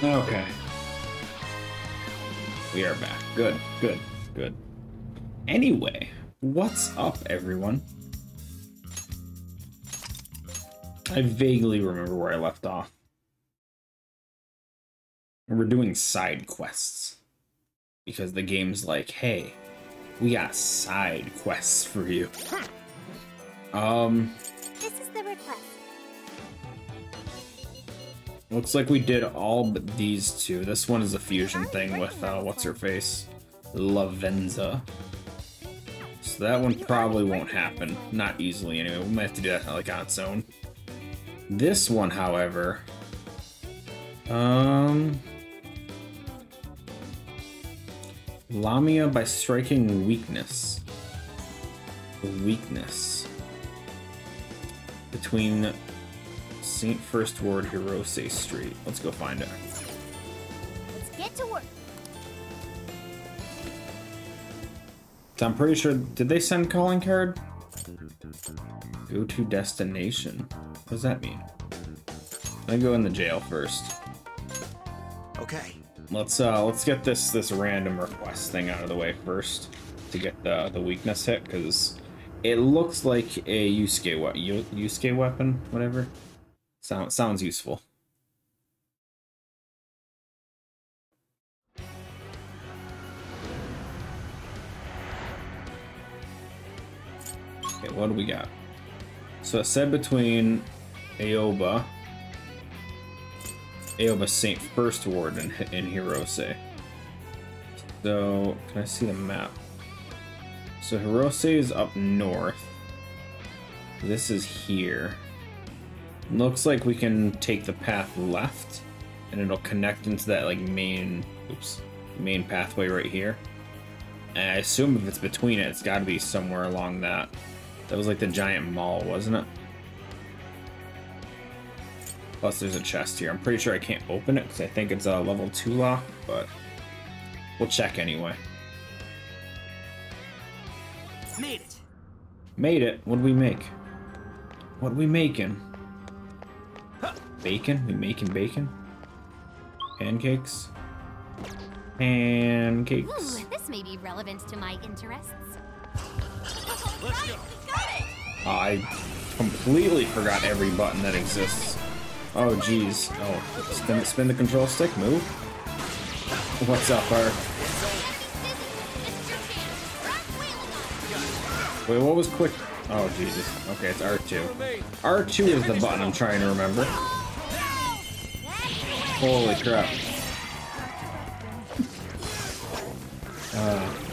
Okay. We are back. Good, good, good. Anyway, what's up, everyone? I vaguely remember where I left off. We're doing side quests. Because the game's like, hey, we got side quests for you. This is the request. Looks like we did all but these two. This one is a fusion thing with, what's her face? Lavenza. So that one probably won't happen. Not easily, anyway. We might have to do that, like, on its own. This one, however... Lamia by striking weakness. Weakness. Between St. First Ward, Hirose Street. Let's go find it. Let's get to work. So I'm pretty sure... Did they send calling card? Go to destination. What does that mean? I go in the jail first. Okay. Let's get this random request thing out of the way first to get the weakness hit, because it looks like a Yusuke weapon, whatever. Sounds useful. Okay, what do we got? So it said between Aoba St. First Ward in Hirose. So, can I see the map? So Hirose is up north. This is here. Looks like we can take the path left, and it'll connect into that like main pathway right here. And I assume if it's between it, it's got to be somewhere along that. That was like the giant mall, wasn't it? Plus there's a chest here. I'm pretty sure I can't open it because I think it's a level 2 lock, but we'll check anyway. Made it. Made it. What did we make? What are we making? Bacon? We making bacon? Pancakes? Pancakes. Ooh, this may be relevant to my interests. Let's go. I completely forgot every button that exists. Oh, geez. Oh, spin the control stick. Move. What's up, Ark? Wait, what was quick? Oh, Jesus. Okay, it's R2. R2 is the button I'm trying to remember. Holy crap.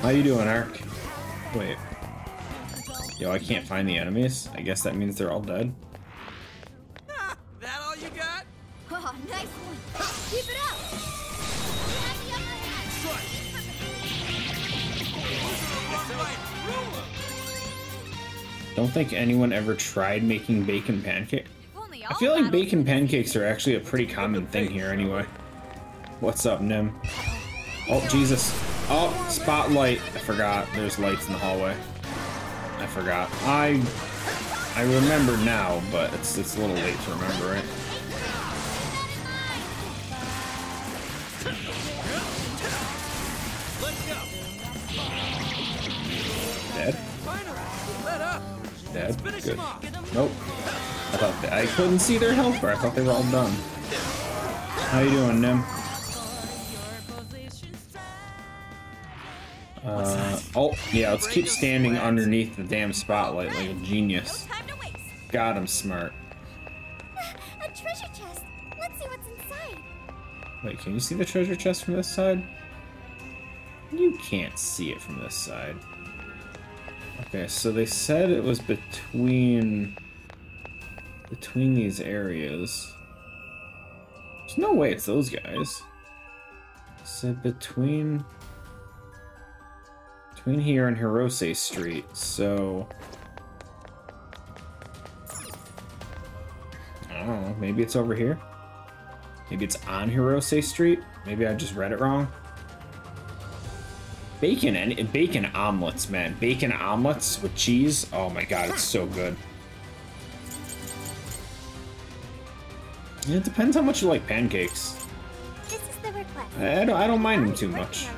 How you doing, Ark? Wait. Yo, I can't find the enemies. I guess that means they're all dead. That all you got? Oh, nice one. Keep it up. Don't think anyone ever tried making bacon pancakes. I feel like bacon pancakes are actually a pretty common thing here anyway. What's up, Nim? Oh, Jesus. Oh, spotlight. I forgot. There's lights in the hallway. I forgot. I remember now, but it's a little late to remember, right? Dead? Dead? Good. Nope. I thought I couldn't see their health bar. I thought they were all done. How you doing, Nim? Oh, yeah, let's keep standing underneath the damn spotlight like a genius. God, I'm smart. A treasure chest. Let's see what's inside. Wait, can you see the treasure chest from this side? You can't see it from this side. Okay, so they said it was between these areas. There's no way it's those guys. It said between here and Hirose Street, so I don't know, maybe it's over here? Maybe it's on Hirose Street? Maybe I just read it wrong? Bacon and bacon omelets, man. Bacon omelets with cheese. Oh my god, it's so good. And it depends how much you like pancakes. This I don't mind him too much.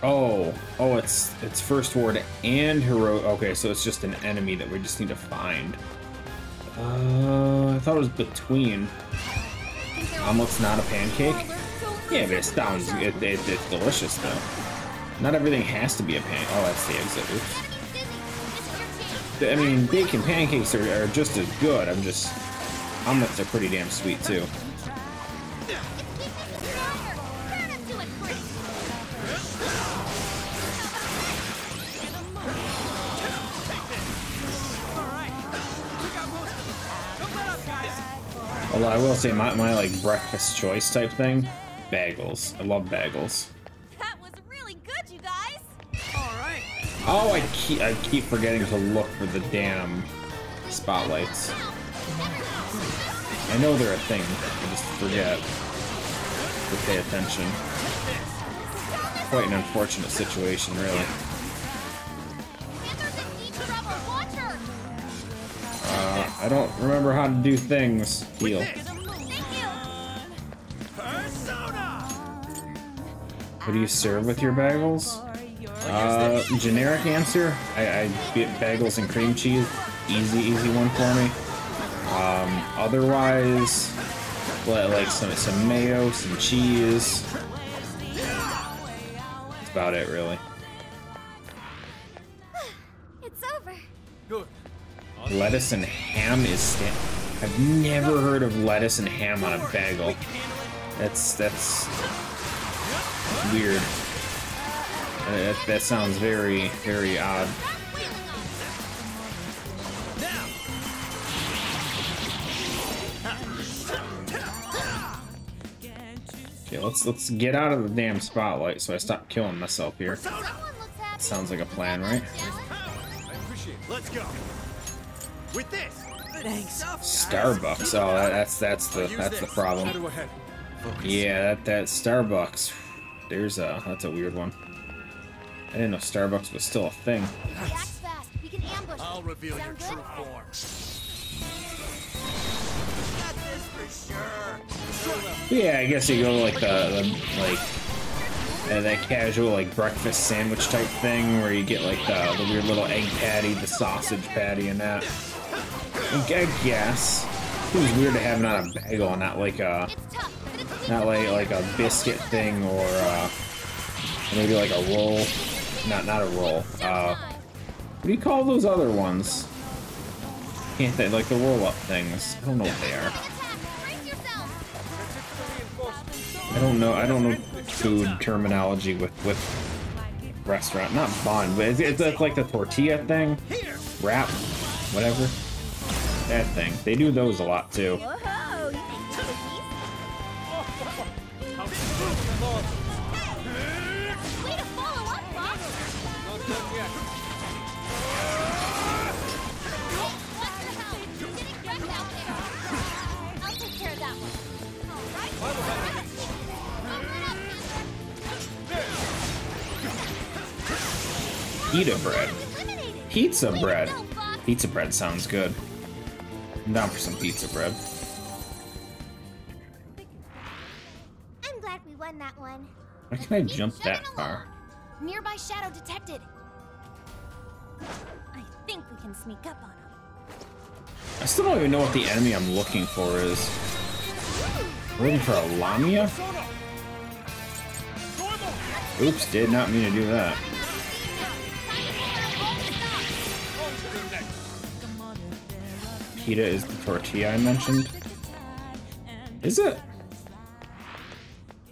Oh, it's First Ward and Hero. Okay, so it's just an enemy that we just need to find. I thought it was between. Omelet's not a pancake? Yeah, but it's delicious though. Not everything has to be a pancake. Oh, that's the exit. Oops. I mean, bacon pancakes are just as good. Omelets are pretty damn sweet too. Although I will say my like breakfast choice type thing, bagels. I love bagels. That was really good, you guys. All right. Oh, I keep forgetting to look for the damn spotlights. I know they're a thing. I just forget to pay attention. Quite an unfortunate situation, really. I don't remember how to do things. Deal. What do you serve with your bagels? Generic answer. I get bagels and cream cheese. Easy one for me. Otherwise, like some mayo, some cheese. That's about it, really. It's over. Good. Lettuce and ham is I've never heard of lettuce and ham on a bagel. That's weird. That sounds very, very odd. Okay, let's get out of the damn spotlight so I stop killing myself here. Sounds like a plan, right? I appreciate it. Let's go. With this. Thanks. Starbucks. Oh, that's the problem. How do I head? Yeah, that Starbucks. That's a weird one. I didn't know Starbucks was still a thing. React fast. We can ambush. I'll reveal your Sound good? true form. Got this for sure. Yeah, I guess you go like that casual like breakfast sandwich type thing where you get like the weird little egg patty, the sausage patty, and that. I guess it was weird to have it on a bagel and not like a biscuit thing or maybe like a roll. Not a roll. What do you call those other ones? Can't they like the roll up things? I don't know what they are. I don't know food terminology with restaurant. Not bun, but it's like the tortilla thing, wrap, whatever. That thing. They do those a lot too. Whoa, you think way to follow up, boss. What the hell? You're getting wrecked out there. I'll take care of that one. All right. Pita bread. Pizza bread. Pizza bread sounds good. I'm down for some pizza bread. I'm glad we won that one. Why can I jump that far? Nearby shadow detected. I think we can sneak up on him. I still don't even know what the enemy I'm looking for is. I'm looking for a Lamia? Oops, did not mean to do that. Pita is the tortilla I mentioned. Is it?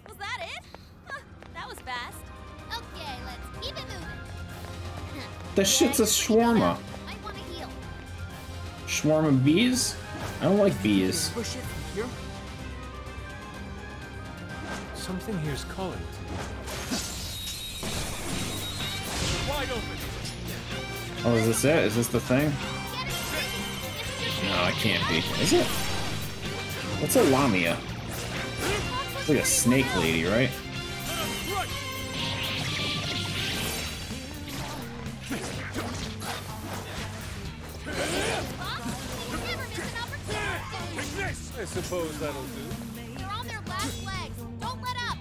Was that it? Huh, that was fast. Okay, let's keep it moving. The shit's a shawarma. I want to heal. Shawarma bees? I don't like bees. Push it from here. Something here's calling to me. Wide open. Oh, is this it? Is this the thing? No, it can't be. Is it? What's a Lamia? It's like a snake lady, right? suppose that'll do. They're on their last legs. Don't let up.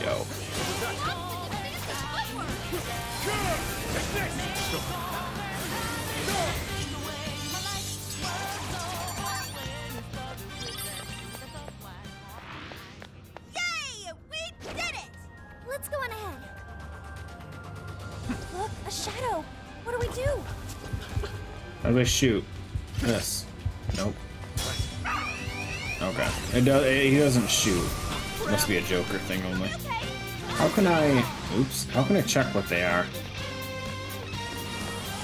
Yo. Yay! We did it! Let's go on ahead. Look, a shadow. What do we do? How do I shoot? This. Nope. Okay. It does. He doesn't shoot. Must be a Joker thing only. How can I? Oops. How can I check what they are?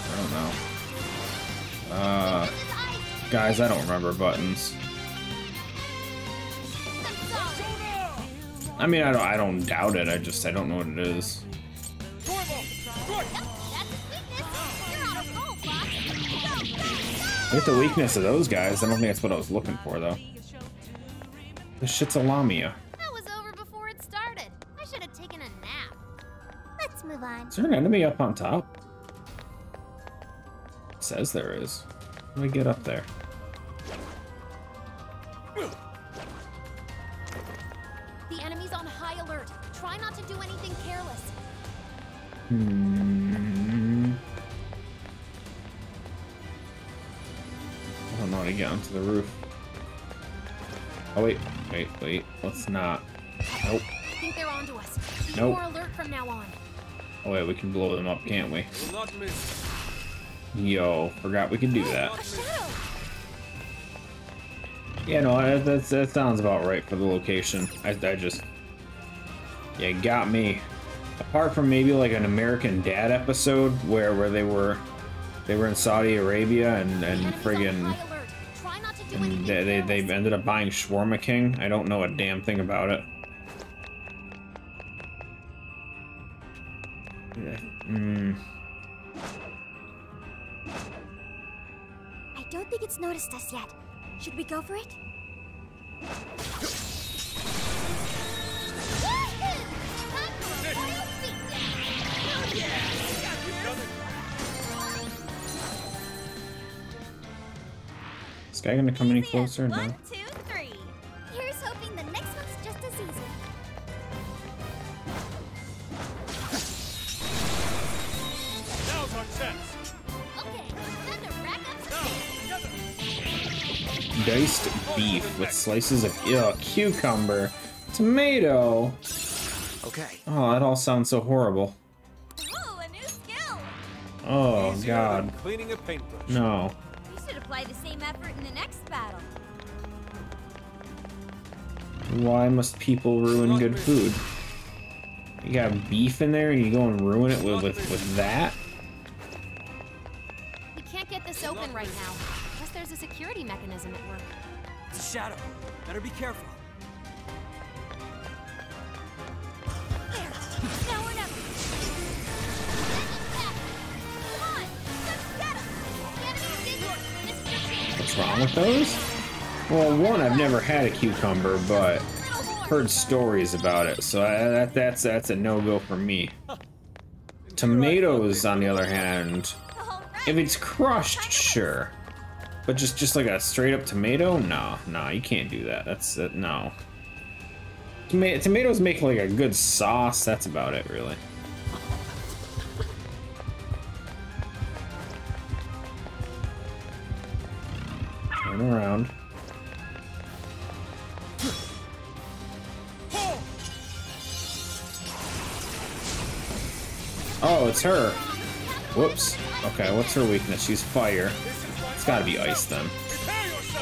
I don't know. Guys, I don't remember buttons. I mean, I don't doubt it. I don't know what it is. With the weakness of those guys, I don't think that's what I was looking for, though. This shit's a Lamia. That was over before it started. I should have taken a nap. Let's move on. Is there an enemy up on top? It says there is. How do I get up there? The enemy's on high alert. Try not to do anything careless. I don't know how to get onto the roof. Oh, wait. Let's not. Nope. I think they're onto us. Be Nope. more alert from now on. Oh, wait, we can blow them up, can't we? Will not miss. Yo, forgot we could do that. A shadow. Yeah, no, that sounds about right for the location. I just... Yeah, got me. Apart from maybe like an American Dad episode where they were in Saudi Arabia and friggin' and they ended up buying Shawarma King. I don't know a damn thing about it. I don't think it's noticed us yet. Should we go for it? Is this guy gonna come any closer? No. 1, 2, 3. Here's hoping the next one's just as easy. Now's our chance. Okay, time to rack up some Together. Diced beef with slices of cucumber, tomato. Okay. Oh, that all sounds so horrible. Ooh, a new skill! Oh Easier God, than cleaning a paintbrush. no. We should apply the same effort in the next battle. Why must people ruin good food? You got beef in there and you go and ruin it with that? We can't get this open right now, unless there's a security mechanism at work. It's a shadow. Better be careful. There! Now or never! Come on! Let's get him! The enemy's busy! This is your chance! What's wrong with those? Well, one, I've never had a cucumber, but heard stories about it, so that's a no-go for me. Tomatoes, on the other hand, if it's crushed, sure, but just like a straight-up tomato, no, you can't do that. That's no. Tomatoes make like a good sauce. That's about it, really. Turn around. Oh, it's her. Whoops. Okay, what's her weakness? She's fire. It's gotta be ice then.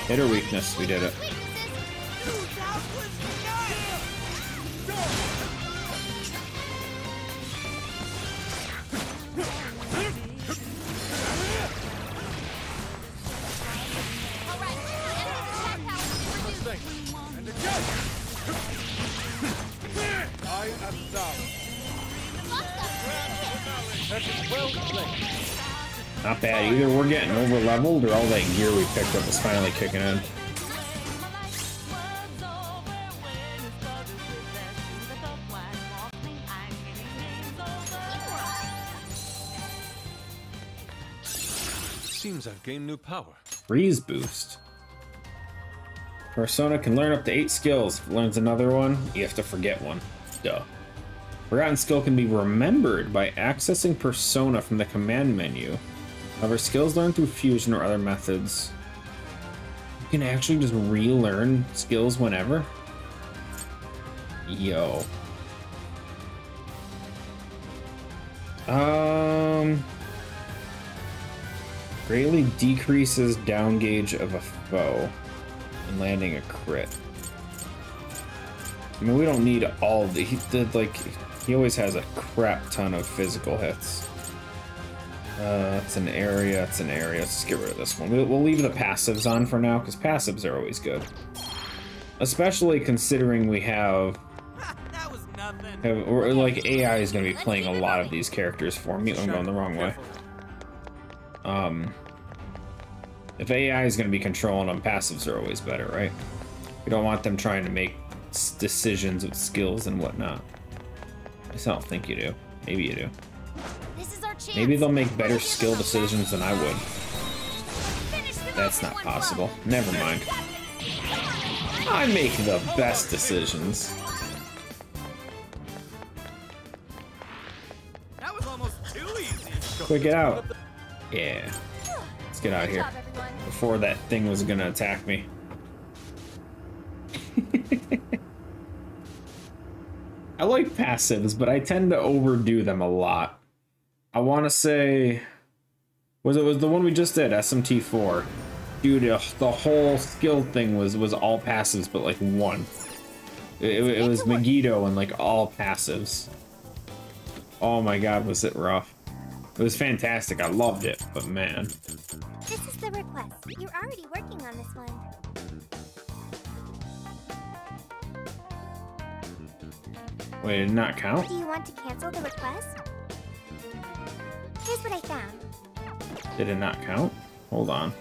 Hit her weakness. We did it. And again. I am down. That is well played. Not bad. Either we're getting over leveled or all that gear we picked up is finally kicking in. Seems I've gained new power. freeze boost. Persona can learn up to 8 skills. If it learns another one, you have to forget one. Duh. Forgotten skill can be remembered by accessing Persona from the command menu. However, skills learned through fusion or other methods. You can actually just relearn skills whenever? Yo. Greatly decreases down gauge of a foe and landing a crit. I mean, we don't need all the. He always has a crap ton of physical hits. It's an area. It's an area. Let's just get rid of this one. We'll leave the passives on for now because passives are always good, especially considering we have. That was nothing. Or like AI is going to be playing a lot of these characters for me. I'm going the wrong way. If AI is going to be controlling them, passives are always better, right? We don't want them trying to make decisions with skills and whatnot. I don't think you do. Maybe you do. This is our chance. Maybe they'll make better skill decisions than I would. That's not possible. Never mind. I make the best decisions. That was almost too easy. Quick, get out. Yeah. Let's get out of here before that thing was gonna attack me. I like passives, but I tend to overdo them a lot. I want to say, was the one we just did, SMT4? Dude, the whole skill thing was all passives, but like one. It was Megiddo and like all passives. Oh my god, was it rough. It was fantastic, I loved it, but man. This is the request. You're already working on this one. Wait, did it not count? Do you want to cancel the request? Here's what I found. Did it not count? Hold on.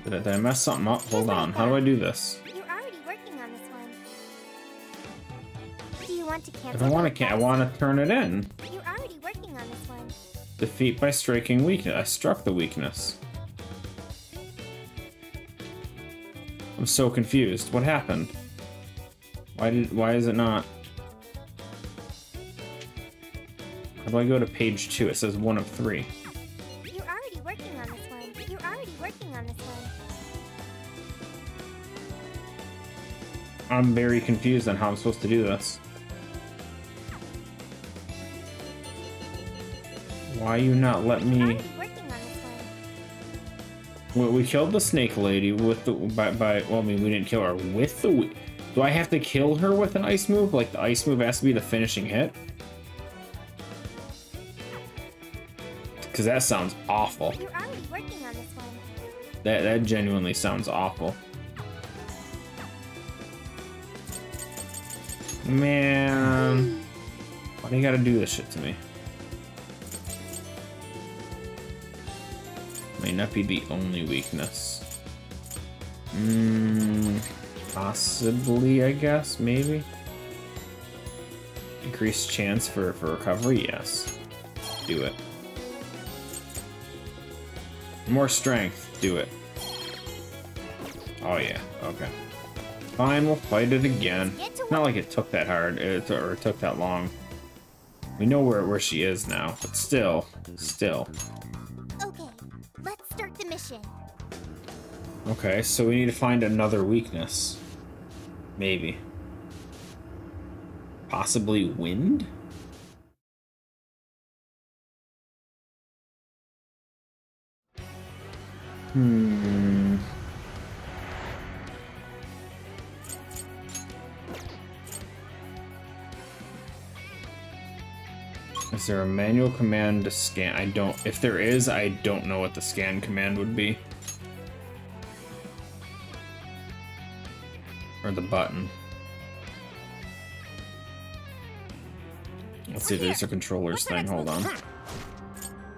Did I mess something up? Hold on. How do I do this? You're already working on this one. Do you want to cancel? If I want to, I want to turn it in. You're already working on this one. Defeat by striking weakness. I struck the weakness. I'm so confused. What happened? Why is it not? How do I go to page 2? It says 1 of 3. You're already working on this one. You're already working on this one. I'm very confused on how I'm supposed to do this. Why you not let me? Already working on this one. We killed the snake lady with the well, I mean, we didn't kill her with the. Do I have to kill her with an ice move? Like the ice move has to be the finishing hit? Because that sounds awful. You're already working on this one. That genuinely sounds awful. Man, why do you gotta do this shit to me? May not be the only weakness. Possibly, I guess, maybe. Increased chance for recovery, yes. Do it. More strength, do it. Oh yeah, okay. Fine, we'll fight it again. Not like it took that hard, or it took that long. We know where she is now, but still. Okay, let's start the mission. Okay, so we need to find another weakness. Maybe. Possibly wind? Is there a manual command to scan? I don't. If there is, I don't know what the scan command would be. Or the button. Let's see if there's a controllers thing. Hold on.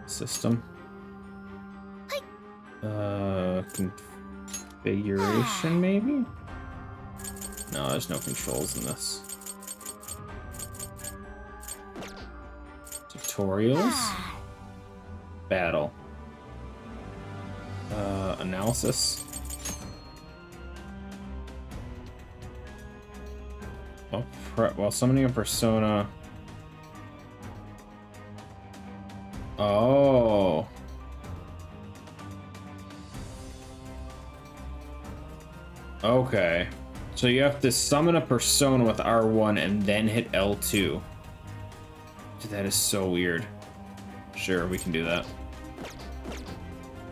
System. Configuration, maybe? No, there's no controls in this. Tutorials. Battle. Analysis. Well, summoning a persona. Oh. Okay. So you have to summon a persona with R1 and then hit L2. Dude, that is so weird. Sure, we can do that.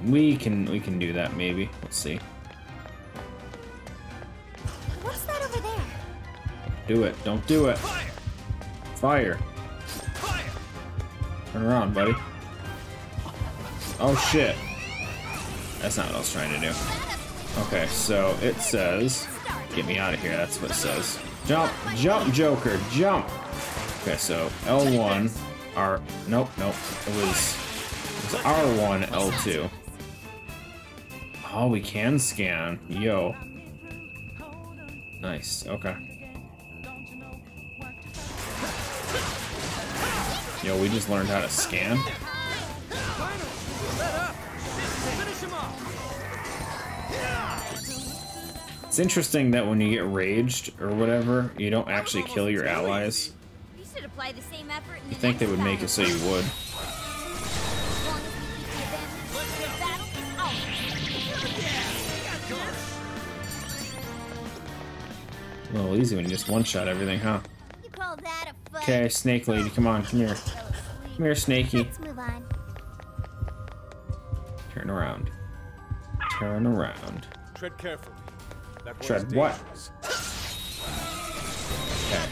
We can do that maybe. Let's see. What's that over there? Do it. Don't do it. Fire. Turn around, buddy. Oh shit. That's not what I was trying to do. Okay, so it says, get me out of here, that's what it says. Jump, jump, Joker, jump! Okay, so L1, nope, it was R1, L2. Oh, we can scan, yo. Nice, okay. Yo, we just learned how to scan. It's interesting that when you get raged or whatever, you don't actually kill your allies. You should apply the same effort in You think they would make it so you would. A little easy when you just one-shot everything, huh? You call that a fight? Okay, Snake Lady, come on, come here. Come here, Snakey. Let's move on. Turn around. Turn around. Tread carefully. That was Tread what? dangerous. Okay.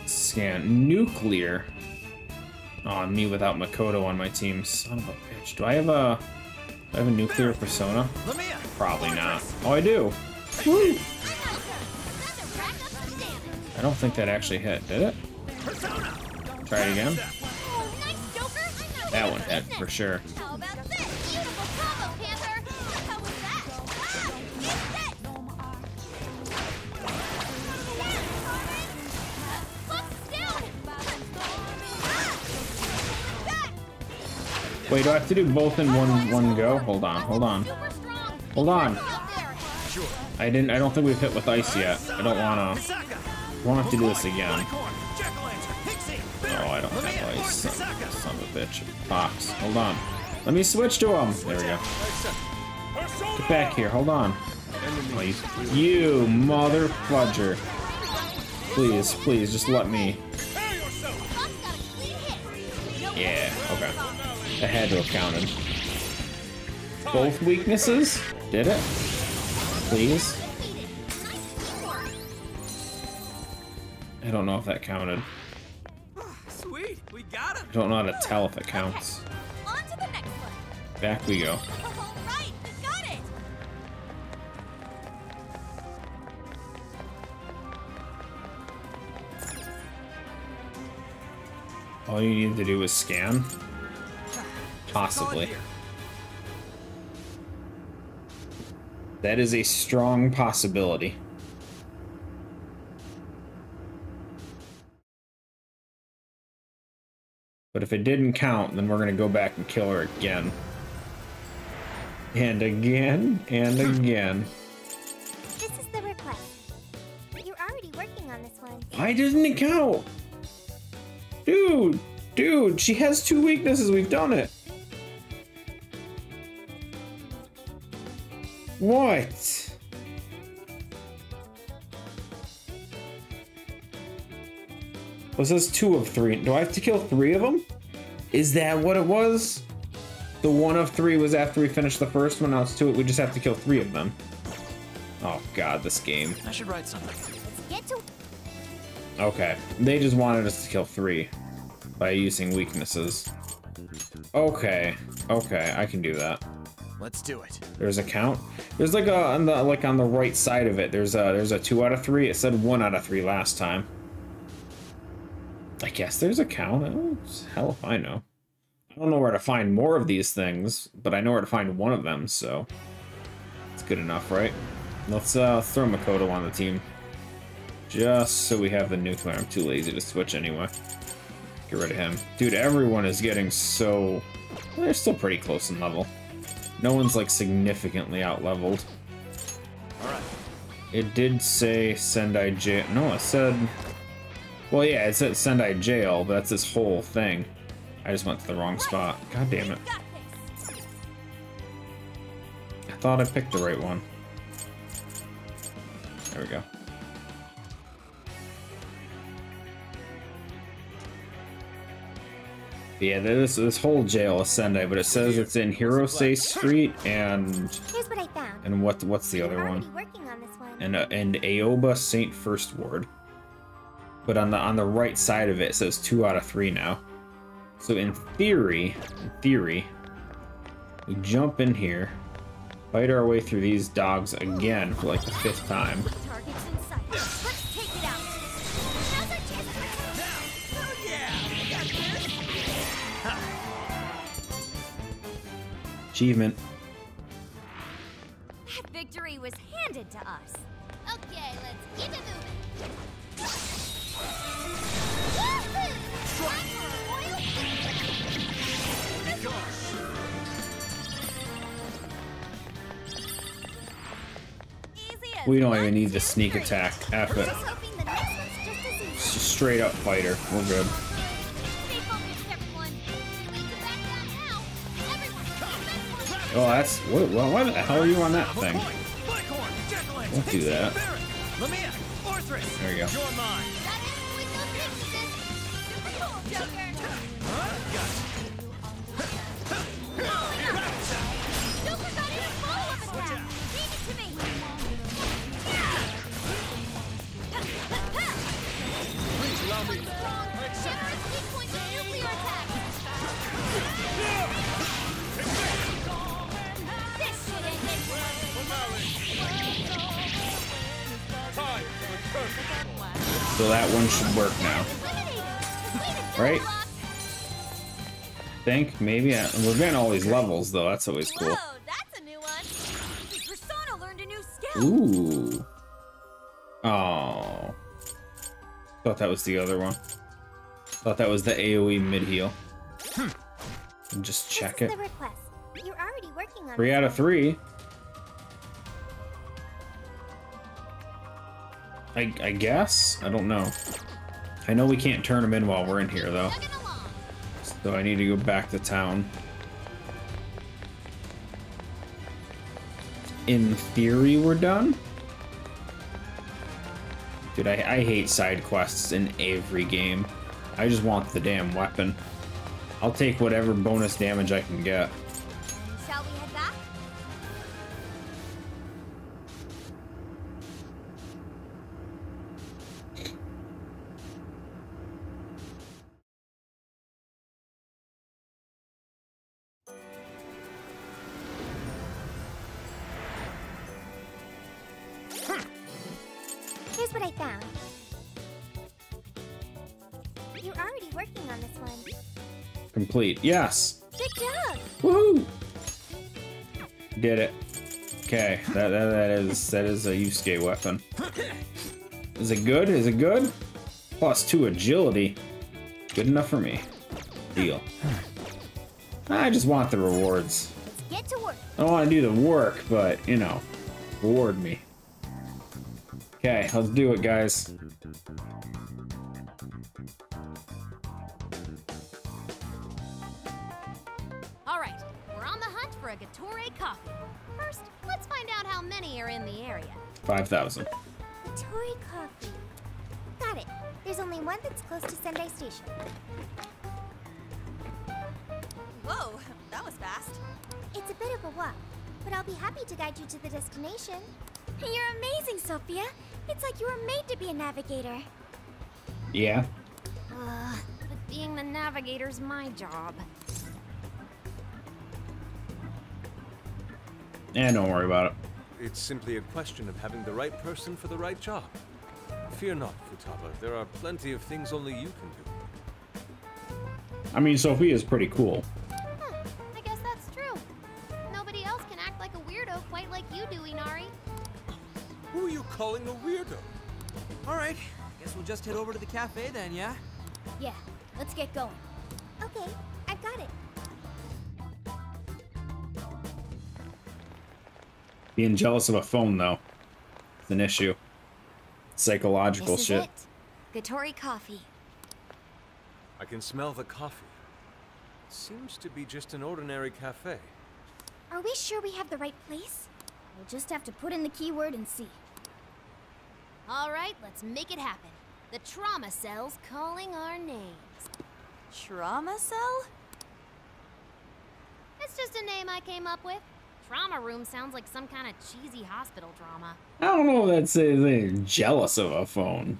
Scan. Nuclear. Oh, me without Makoto on my team. Son of a bitch. Do I have a nuclear persona? Probably not. Oh, I do. Woo! I don't think that actually hit, did it? Try it again. That one hit for sure. How about this? Beautiful combo, Panther! How was that? Wait, do I have to do both in one go? Hold on, hold on. Hold on. I don't think we've hit with ice yet. I don't wanna have to do this again. Oh, I don't have ice. Son of a bitch. Fox. Hold on. Let me switch to him. There we go. Get back here. Hold on. Oh, you mother fudger. Please, please, just let me. Yeah, okay. That had to have counted. Both weaknesses? Did it? Please? I don't know if that counted. Sweet, we got him. I don't know how to tell if it counts. On to the next one. Back we go. All right, we got it. All you need to do is scan? Possibly. That is a strong possibility. But if it didn't count, then we're gonna go back and kill her again. And again, and again. This is the request. You're already working on this one. Why doesn't it count? Dude, she has 2 weaknesses, we've done it. What? Was this 2 of 3? Do I have to kill 3 of them? Is that what it was? The 1 of 3 was after we finished the first one, now it's 2, we just have to kill 3 of them. Oh god, this game. I should write something. Let's get to. Okay, they just wanted us to kill 3 by using weaknesses. Okay, I can do that. Let's do it. There's a count. There's like on the right side of it. There's a 2 out of 3. It said 1 out of 3 last time. I guess there's a count. Oh, hell if I know. I don't know where to find more of these things, but I know where to find one of them, so it's good enough, right? Let's throw Makoto on the team. Just so we have the nuclear. I'm too lazy to switch anyway. Get rid of him. Dude, everyone is getting so... They're still pretty close in level. No one's like significantly out leveled. Alright. It did say Sendai Jail. No, it said. Well, yeah, it said Sendai Jail, but that's this whole thing. I just went to the wrong spot. God damn it. Got this. I thought I picked the right one. There we go. Yeah, this whole jail is Sendai, but it says it's in Hirose Street and Here's what I found. and what's the other We're one? already working on this one. And Aoba St. First Ward. But on the right side of it, it says 2 out of 3 now. So in theory, we jump in here, fight our way through these dogs again for like the 5th time. Target's in sight. Let's take it out. Now's our chance to Oh yeah! I got this! Achievement. That victory was handed to us. Okay, let's keep it moving. We don't even need the sneak attack. F it. Just hoping the next one's just as easy. It's just straight up fighter. We're good. Stay focused, everyone. We need to back down now. Everyone, defense. Oh, that's why the hell are you on that thing? Blackhorn, Jackal-Lance, Don't do that. Barret, Lamia, Orthrus. There you go. You're mine. Got it with those weaknesses. Super cool, Joker. Joker got in a follow-up attack. Leave it to me. Please allow me. Generous weak point to nuclear attack. This should end it. Time for the curse. So that one should work now, right? Think maybe. We're getting all these levels though. That's always cool. Whoa, that's a new one. Persona learned a new skill. Ooh. Oh. Thought that was the other one. Thought that was the AoE mid heal. And just check This it. is the request. You're already working on 3 out of 3. I guess? I don't know. I know we can't turn them in while we're in here though. Chugging along. So I need to go back to town. In theory, we're done? Dude, I hate side quests in every game. I just want the damn weapon. I'll take whatever bonus damage I can get. Shall we head back? Here's what I found. You're already working on this one. Complete. Yes! Good job! Woohoo! Did it. Okay, that is a Yusuke weapon. Is it good? Is it good? +2 agility. Good enough for me. Deal. I just want the rewards. Let's get to work. I don't want to do the work, but, you know, reward me. Okay, let's do it, guys. All right, we're on the hunt for a Gatorade coffee. First, let's find out how many are in the area. 5,000. Gatorade coffee. Got it. There's only one that's close to Sendai Station. Whoa, that was fast. It's a bit of a walk, but I'll be happy to guide you to the destination. You're amazing, Sophia. It's like you were made to be a navigator. Yeah. But being the navigator's my job. Don't worry about it. It's simply a question of having the right person for the right job. Fear not, Futaba. There are plenty of things only you can do. I mean, Sophia's pretty cool. I guess that's true. Nobody else can act like a weirdo quite like you do, Inari. Who are you calling a weirdo? All right, guess we'll just head over to the cafe then, yeah? Yeah, let's get going. Okay, I've got it. Being jealous of a phone, though, is an issue. Psychological This is shit. it. Gatori coffee. I can smell the coffee. It seems to be just an ordinary cafe. Are we sure we have the right place? We'll just have to put in the keyword and see. All right, let's make it happen. The trauma cell's calling our names. Trauma cell? It's just a name I came up with. Trauma room sounds like some kind of cheesy hospital drama. I don't know if that's they're jealous of a phone.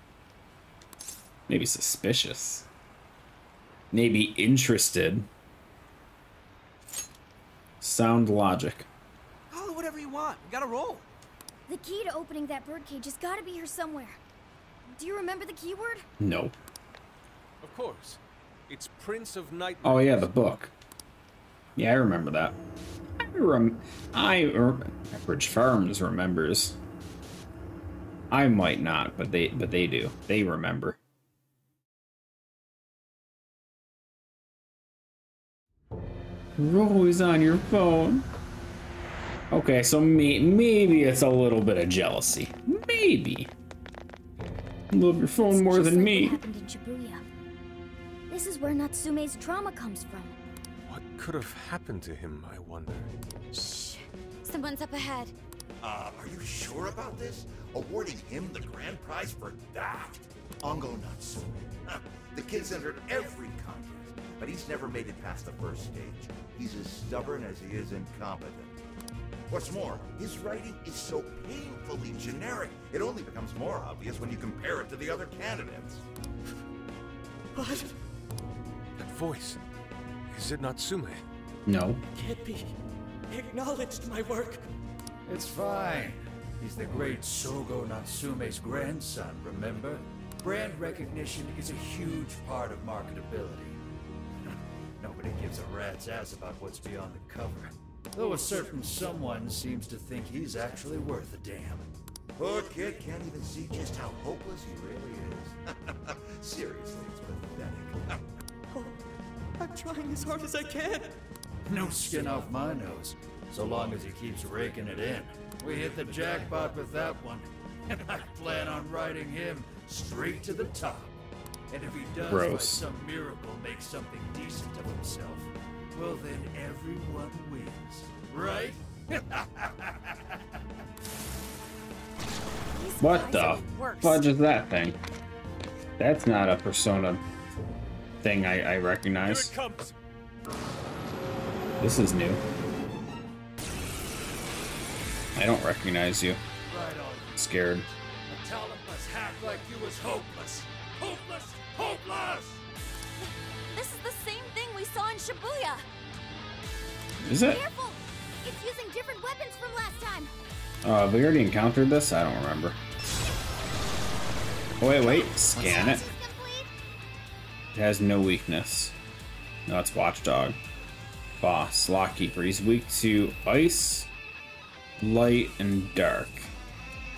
Maybe suspicious. Maybe interested. Sound logic. Call it whatever you want. We gotta roll. The key to opening that birdcage has got to be here somewhere. Do you remember the keyword? No. Of course. It's Prince of Nightmares. Oh yeah, the book. Yeah, I remember that. Average Farms remembers. I might not, but they do. They remember. You're always on your phone. Okay, so maybe it's a little bit of jealousy. Maybe. Love your phone more than me. What happened in Shibuya. This is where Natsume's trauma comes from. What could have happened to him, I wonder? Shh. Someone's up ahead. Are you sure about this? Awarding him the grand prize for that? Ongo Natsume. The kid's entered every contest, but he's never made it past the first stage. He's as stubborn as he is incompetent. What's more, his writing is so painfully generic, it only becomes more obvious when you compare it to the other candidates. What? That voice. Is it Natsume? No. Can't be. Acknowledged my work. It's fine. He's the great Sogo Natsume's grandson, remember? Brand recognition is a huge part of marketability. Nobody gives a rat's ass about what's beyond the cover. Though a certain someone seems to think he's actually worth a damn. Poor kid can't even see just how hopeless he really is. Seriously, it's pathetic. Oh, I'm trying as hard as I can. No skin off my nose, so long as he keeps raking it in. We hit the jackpot with that one, and I plan on riding him straight to the top. And if he does, by Gross. some miracle, make something decent of himself, well then everyone wins, right? What the fudge is that thing? That's not a Persona thing I recognize. Here it comes. This is new. I don't recognize you. Right on. Scared. A talentless hack like you was hopeless. Hopeless! Hopeless! This is the same thing we saw in Shibuya. Is it? Careful! It's using different weapons from last time. Have we already encountered this? I don't remember. Oh, wait. Scan it. Complete. It has no weakness. No, it's Watchdog. Boss. Lockkeeper. He's weak to ice, light, and dark.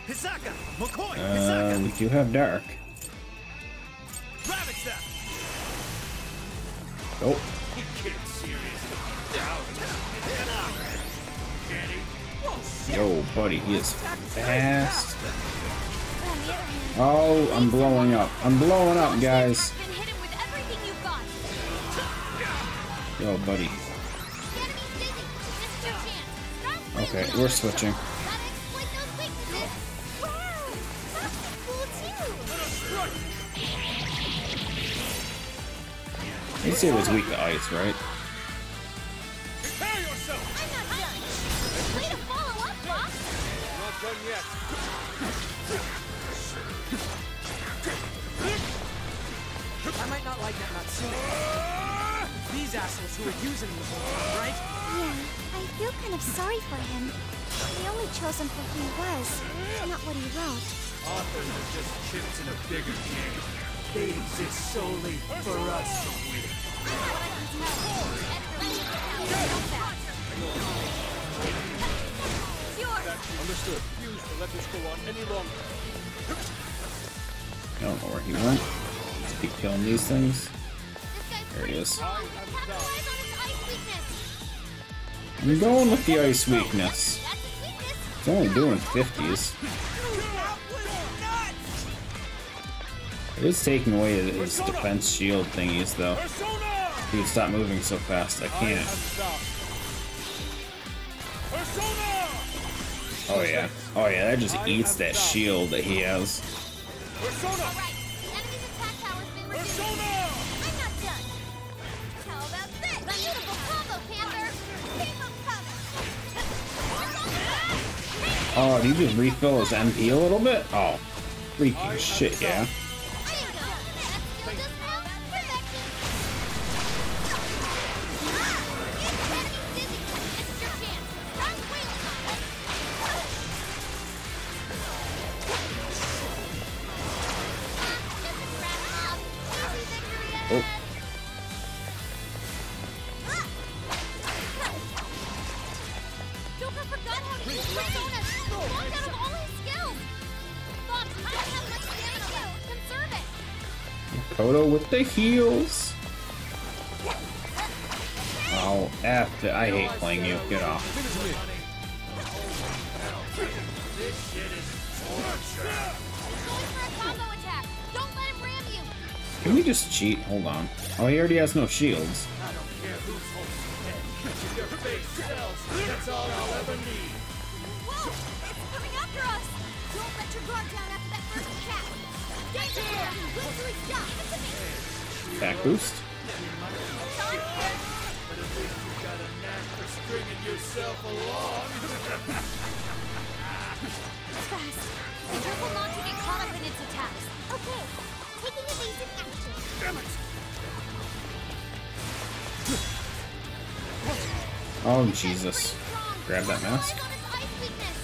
Hisaka! McCoy! We do have dark. Ravage that! Oh. You kid seriously? Yo, buddy, he is fast. On the other hand, Oh, I'm blowing up. I'm blowing up, guys. Been hit him with everything you've got. Yo, buddy. the enemy's busy. This is your chance. Start playing Okay, with we're us. switching. Gotta exploit those weaknesses. Wow! That's cool too. You say it was weak to ice, right? Prepare yourself! I'm not done. Way to follow up, boss. Not done yet. I might not like that Natsume. These assholes who are using me, right? Yeah, I feel kind of sorry for him. We only chose him for who he was, not what he wrote. Authors are just chips in a bigger game. They exist solely for us to win. Understood. Refuse to let this go on any longer. I don't know where he went. Just keep killing these things. This guy's There he pretty is. strong. Capitalize on his ice weakness. I'm going with the ice weakness. That's his weakness. It's only doing 50s. It is taking away his defense shield thingies, though. Dude, stop moving so fast. I can't. Oh yeah. Oh yeah, that just eats that shield that he has. Alright, enemy's attack tower's been reduced. I'm not done. How about this? Beautiful combo, Panther! Keep 'em coming! Oh, did he just refill his MP a little bit? Oh, freaking shit, yeah. Oh. Joker forgot how to use Persona. Locked out of all his skills. Fox, I don't have much stamina left. Conserve it. Makoto with the heals. Oh, F. I hate playing you. Get off. Going for a combo attack. Don't let him ram you. Can we just cheat? Hold on. Oh, he already has no shields. Whoa! It's coming after us! Don't let your guard down after that first attack! Danger! Wait till he stops! It's a me! Back boost. It's on here! Fast! Be careful not to get caught up in its attacks! Okay, taking evasive action. Oh, Jesus. Grab that mask. Eyes on its ice weakness!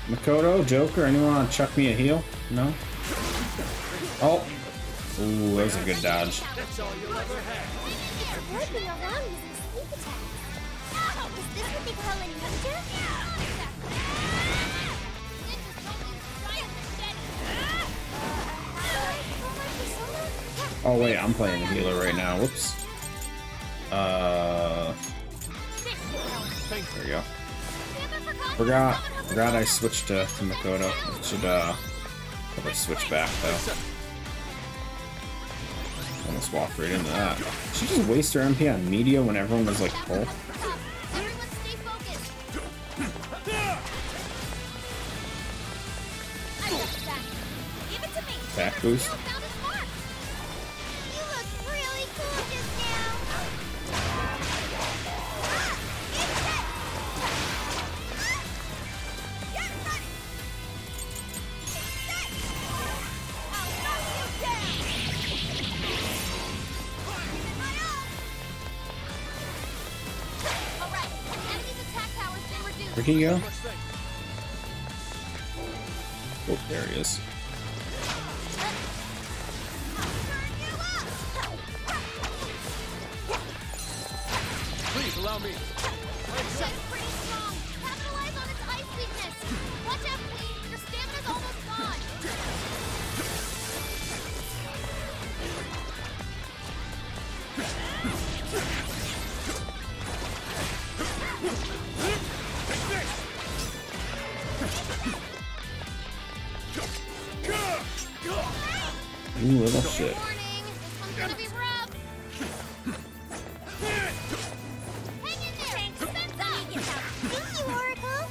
Makoto, Joker, anyone want to chuck me a heal? No? Oh. Ooh, that was a good dodge. Working around using sneak attack. Is this what they call a ninja? Oh, wait, I'm playing the healer right now. Whoops. There we go. Forgot I switched to Makoto. I should probably switch back though. Almost walked right into that. Did she just waste her MP on media when everyone was like full? Everyone stay focused! I got that. Give it to me! Back boost. Found his mark! You look really cool just now. Alright, enemy's attack tower's been reduced. Where'd he go? Oh, there he is. Please allow me. It's pretty strong. Capitalize on its ice weakness. Watch out, Queen. Your stamina's almost gone. Ooh, little shit. Warning, this one's gonna be rough. Hang in there. Defense up. Thank you, Oracle.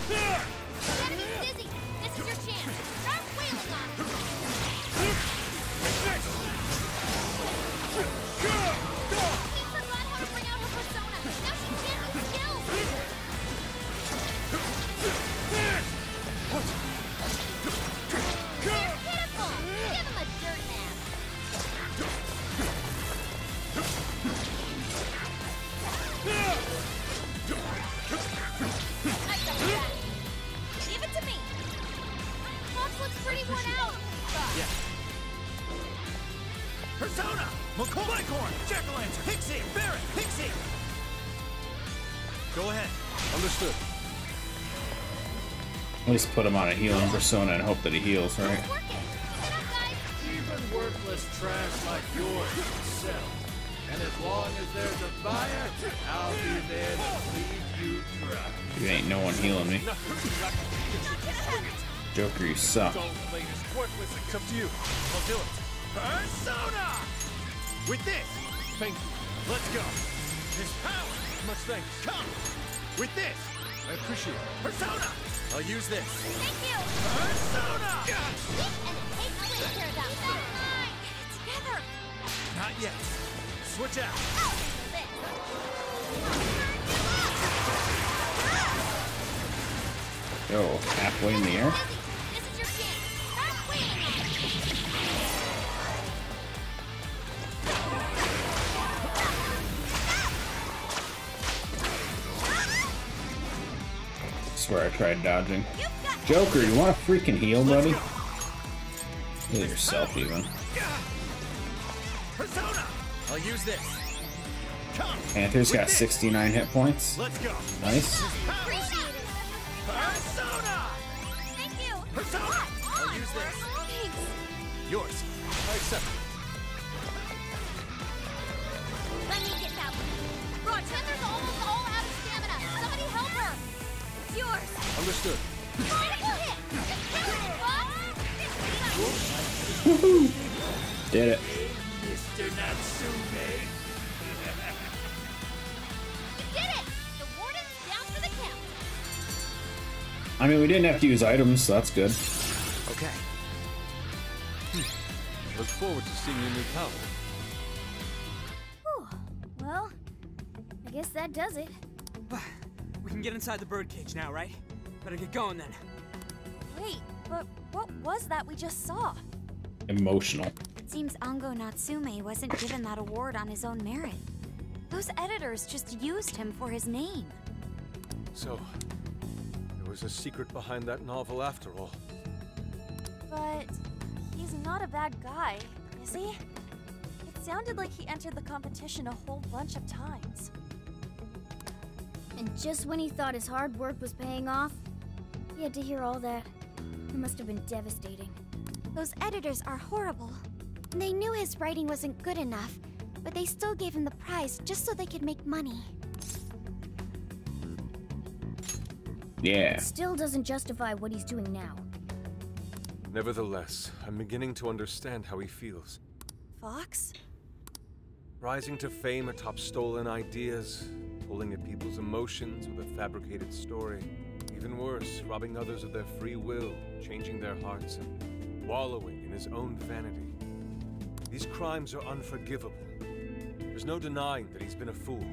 The enemy's dizzy. This is your chance. Start wailing on it. Queen forgot how to bring out her persona. Now she can't use skills. They're pitiful. Give him a dirt nap. I got that. Give it to me. Fox looks pretty worn out. Persona! Lycorn! Jack-o'-lantern! Pixie! Barret! Pixie! Go ahead. Understood. At least put him on a healing persona and hope that he heals, right? It's working. Keep it up, guys. Even worthless trash like yours can sell. And as long as there's a fire, I'll be there to feed you dry. You ain't no one healing me. Joker, you suck. It's worthless. It's up to you. I'll do it. Persona! With this, Thank you. let's go. His power. Much thanks. Come. With this, I appreciate it. Persona. I'll use this. Thank you! Persona! And it takes away paradox. Get it together! Not yet. Switch out. I'll handle this! Yo, halfway in the air? This is your chance! Start waiting on it! Swear I tried dodging. Joker, you want to freaking heal, buddy? Heal yourself, even. Persona. I'll use this. Come. Panther's got 69 hit points. Let's go. Nice. Appreciate it! Persona. Thank you! Persona. I'll use this. Thanks! Yours. I accept. Let me get that one. Bartender's almost all out of stamina. Somebody help her! It's yours! Understood. Critical hit! What? Woohoo! Did it. Mr. Natsume. You did it! The warden's down for the count. I mean, we didn't have to use items, so that's good. Okay. Look forward to seeing your new power. Whew. Well, I guess that does it. We can get inside the birdcage now, right? Better get going then. Wait, but what was that we just saw? Emotional. It seems Ango Natsume wasn't given that award on his own merit. Those editors just used him for his name. So, there was a secret behind that novel after all. But he's not a bad guy, is he? It sounded like he entered the competition a whole bunch of times. And just when he thought his hard work was paying off, he had to hear all that. It must have been devastating. Those editors are horrible. They knew his writing wasn't good enough, but they still gave him the prize just so they could make money. Yeah. It still doesn't justify what he's doing now. Nevertheless, I'm beginning to understand how he feels. Fox? Rising to fame atop stolen ideas, pulling at people's emotions with a fabricated story. Even worse, robbing others of their free will, changing their hearts, and wallowing in his own vanity. These crimes are unforgivable. There's no denying that he's been a fool.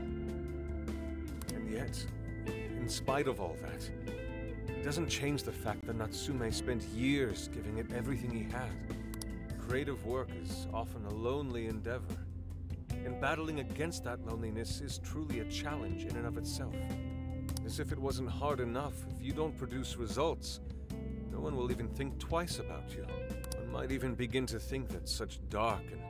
And yet, in spite of all that, it doesn't change the fact that Natsume spent years giving it everything he had. Creative work is often a lonely endeavor, and battling against that loneliness is truly a challenge in and of itself. As if it wasn't hard enough, if you don't produce results, no one will even think twice about you. One might even begin to think that such dark and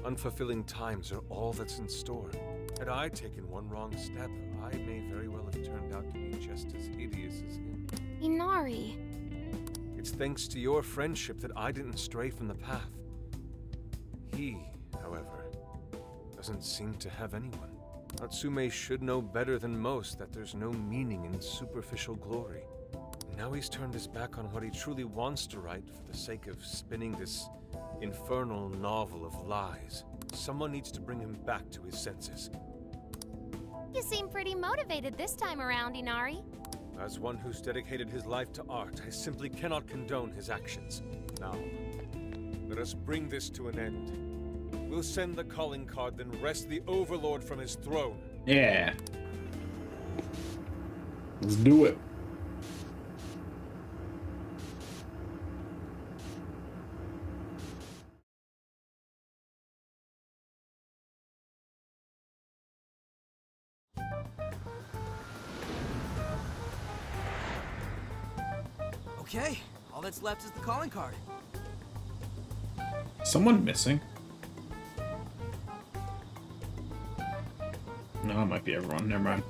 unfulfilling times are all that's in store. Had I taken one wrong step, I may very well have turned out to be just as hideous as him. Inari. It's thanks to your friendship that I didn't stray from the path. He, however, doesn't seem to have anyone. Natsume should know better than most that there's no meaning in superficial glory. Now he's turned his back on what he truly wants to write for the sake of spinning this infernal novel of lies. Someone needs to bring him back to his senses. You seem pretty motivated this time around, Inari. As one who's dedicated his life to art, I simply cannot condone his actions. Now, let us bring this to an end. We'll send the calling card, then wrest the Overlord from his throne. Yeah. Let's do it. Okay, all that's left is the calling card. Someone missing? No, it might be everyone. Never mind.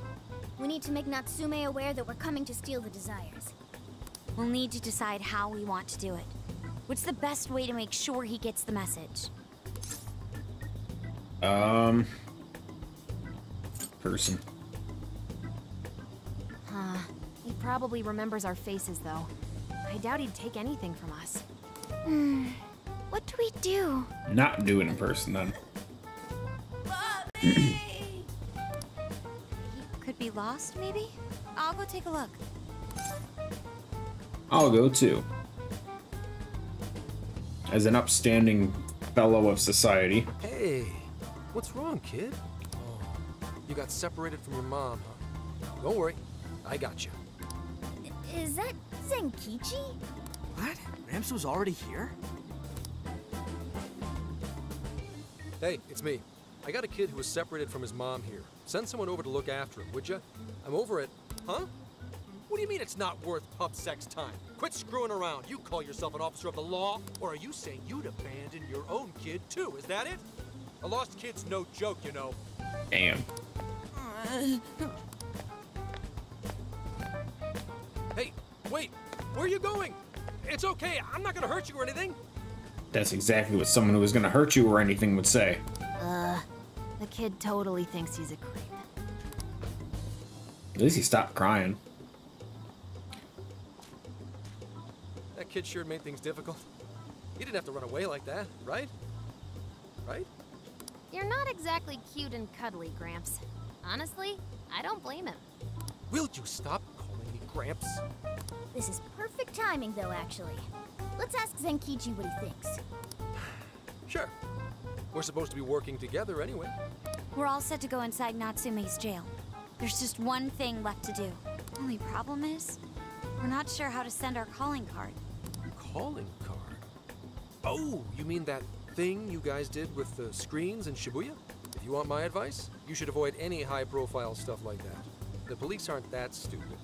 We need to make Natsume aware that we're coming to steal the desires. We'll need to decide how we want to do it. What's the best way to make sure he gets the message? person. He probably remembers our faces, though. I doubt he'd take anything from us. What do we do? Not do it in person, then. He could be lost, maybe? I'll go take a look. I'll go too. As an upstanding fellow of society. Hey, what's wrong, kid? Oh, you got separated from your mom, huh? Don't worry, I got you. Is that Zenkichi? What? Gramps was already here? Hey, it's me. I got a kid who was separated from his mom here. Send someone over to look after him, would ya? I'm over it. Huh? What do you mean it's not worth pub sex time? Quit screwing around. You call yourself an officer of the law? Or are you saying you'd abandon your own kid, too? Is that it? A lost kid's no joke, you know. Damn. Hey, wait. Where are you going? It's okay. I'm not gonna hurt you or anything. That's exactly what someone who was gonna hurt you or anything would say. The kid totally thinks he's a creep. At least he stopped crying. That kid sure made things difficult. He didn't have to run away like that, right? Right? You're not exactly cute and cuddly, Gramps. Honestly, I don't blame him. Will you stop calling me Gramps? This is perfect timing, though, actually. Let's ask Zenkichi what he thinks. Sure. We're supposed to be working together anyway. We're all set to go inside Natsume's jail. There's just one thing left to do. Only problem is, we're not sure how to send our calling card. Calling card? Oh, you mean that thing you guys did with the screens in Shibuya? If you want my advice, you should avoid any high-profile stuff like that. The police aren't that stupid.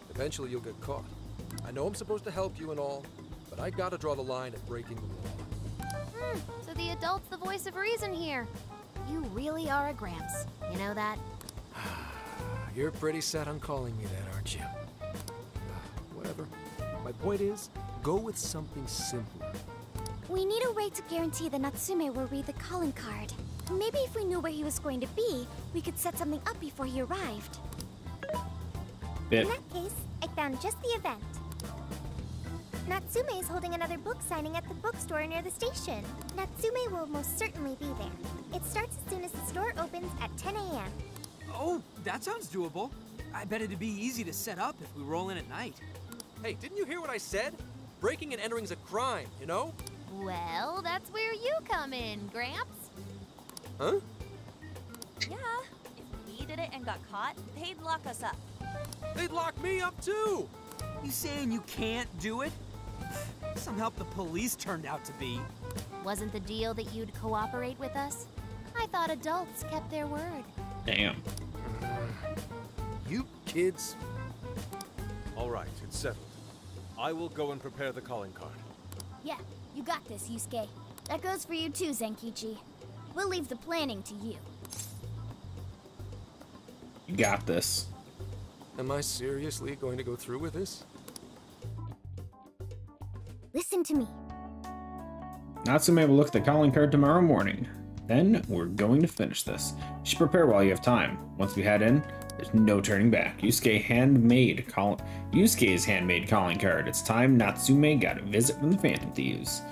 Eventually you'll get caught. I know I'm supposed to help you and all, but I gotta draw the line at breaking the law. So the adult's the voice of reason here. You really are a Gramps. You know that? You're pretty set on calling me that, aren't you? Whatever. My point is, go with something simpler. We need a way to guarantee that Natsume will read the calling card. Maybe if we knew where he was going to be, we could set something up before he arrived. In that case, I found just the event. Natsume is holding another book signing at the bookstore near the station. Natsume will most certainly be there. It starts as soon as the store opens at 10 a.m. Oh, that sounds doable. I bet it'd be easy to set up if we roll in at night. Hey, didn't you hear what I said? Breaking and entering's a crime, you know? Well, that's where you come in, Gramps. Huh? Yeah, if we did it and got caught, they'd lock us up. They'd lock me up too! You saying you can't do it? Some help the police turned out to be. Wasn't the deal that you'd cooperate with us? I thought adults kept their word. Damn. You kids. All right, it's settled. I will go and prepare the calling card. Yeah, you got this, Yusuke. That goes for you too, Zenkichi. We'll leave the planning to you. You got this. Am I seriously going to go through with this? Listen to me. Natsume will look at the calling card tomorrow morning. Then we're going to finish this. You should prepare while you have time. Once we head in, there's no turning back. Yusuke's handmade calling card. It's time Natsume got a visit from the Phantom Thieves.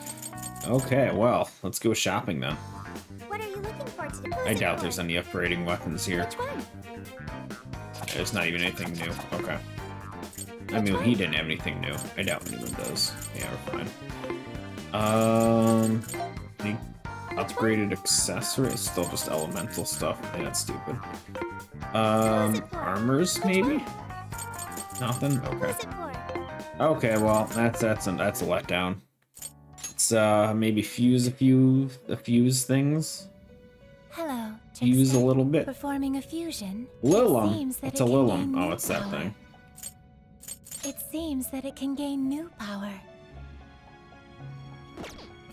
Okay, well, let's go shopping then. What are you looking for today? I doubt there's any upgrading weapons here. Which one? There's not even anything new. Okay. I mean, he didn't have anything new. I doubt anyone does. Yeah, we're fine. Any upgraded accessories? Still just elemental stuff. I think that's stupid. Armors maybe? Nothing? Okay. Who's it for? Okay, well, that's a letdown. Let's maybe fuse a few things. Hello. Fuse a little bit. Performing a fusion. Lilum. What's a Lilum? Oh, it's that thing. It seems that it can gain new power.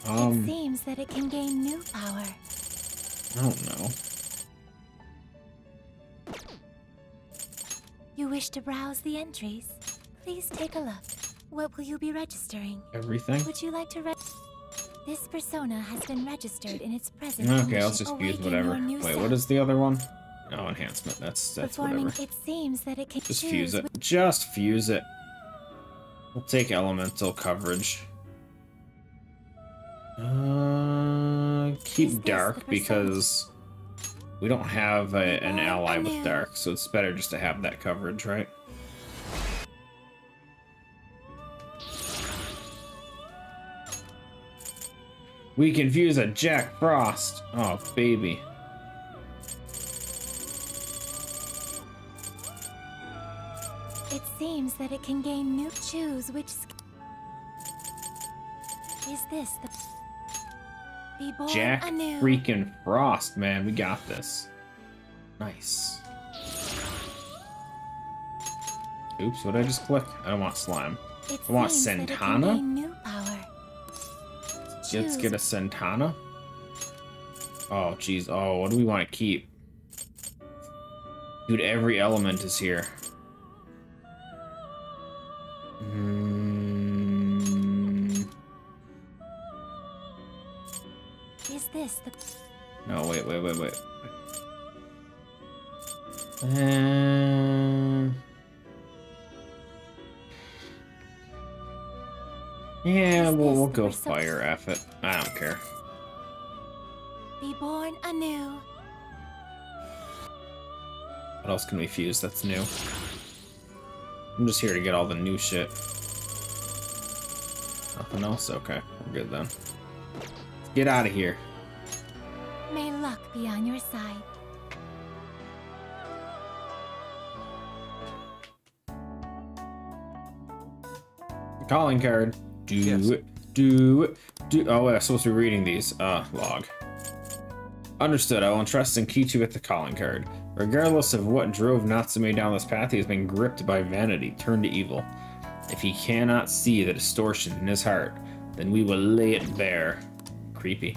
It seems that it can gain new power. I don't know. You wish to browse the entries? Please take a look. What will you be registering? Everything? Would you like to This persona has been registered in its present. Okay, let's just use whatever. Wait, what is the other one? Oh, enhancement. That's Performing, whatever. it seems that it can Just fuse it. Just fuse it. We'll take elemental coverage. Keep dark because we don't have an ally with dark, so it's better just to have that coverage, right? We can fuse a Jack Frost. Oh, baby. It seems that it can gain new. Choose which. Is this the. Be born Jack anew. freaking Frost, man. We got this. Nice. Oops, what did I just click? I don't want slime. I want Santana. New power. Let's get a Santana. Oh, jeez. Oh, what do we want to keep? Dude, every element is here. Is this the... No, wait. Yeah, we'll go fire F it. I don't care. Be born anew. What else can we fuse that's new? I'm just here to get all the new shit. Nothing else? Okay, we're good then. Let's get out of here. May luck be on your side. The calling card. Do it. Oh, wait, I'm supposed to be reading these. Log. Understood. I will entrust Senkichi with the calling card. Regardless of what drove Natsume down this path, he has been gripped by vanity, turned to evil. If he cannot see the distortion in his heart, then we will lay it bare. Creepy.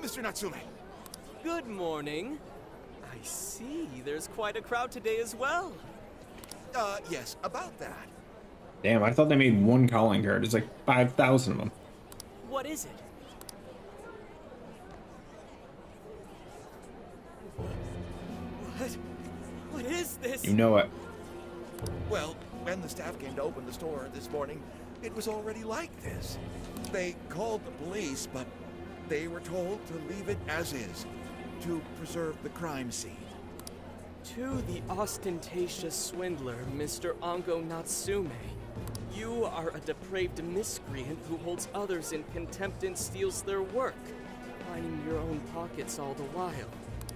Mr. Natsume. Good morning. I see there's quite a crowd today as well. Yes, about that. Damn, I thought they made one calling card. There's like 5,000 of them. What is it? What is this? You know it. Well, when the staff came to open the store this morning, it was already like this. They called the police, but they were told to leave it as is, to preserve the crime scene. To the ostentatious swindler, Mr. Ango Natsume. You are a depraved miscreant who holds others in contempt and steals their work, lining your own pockets all the while.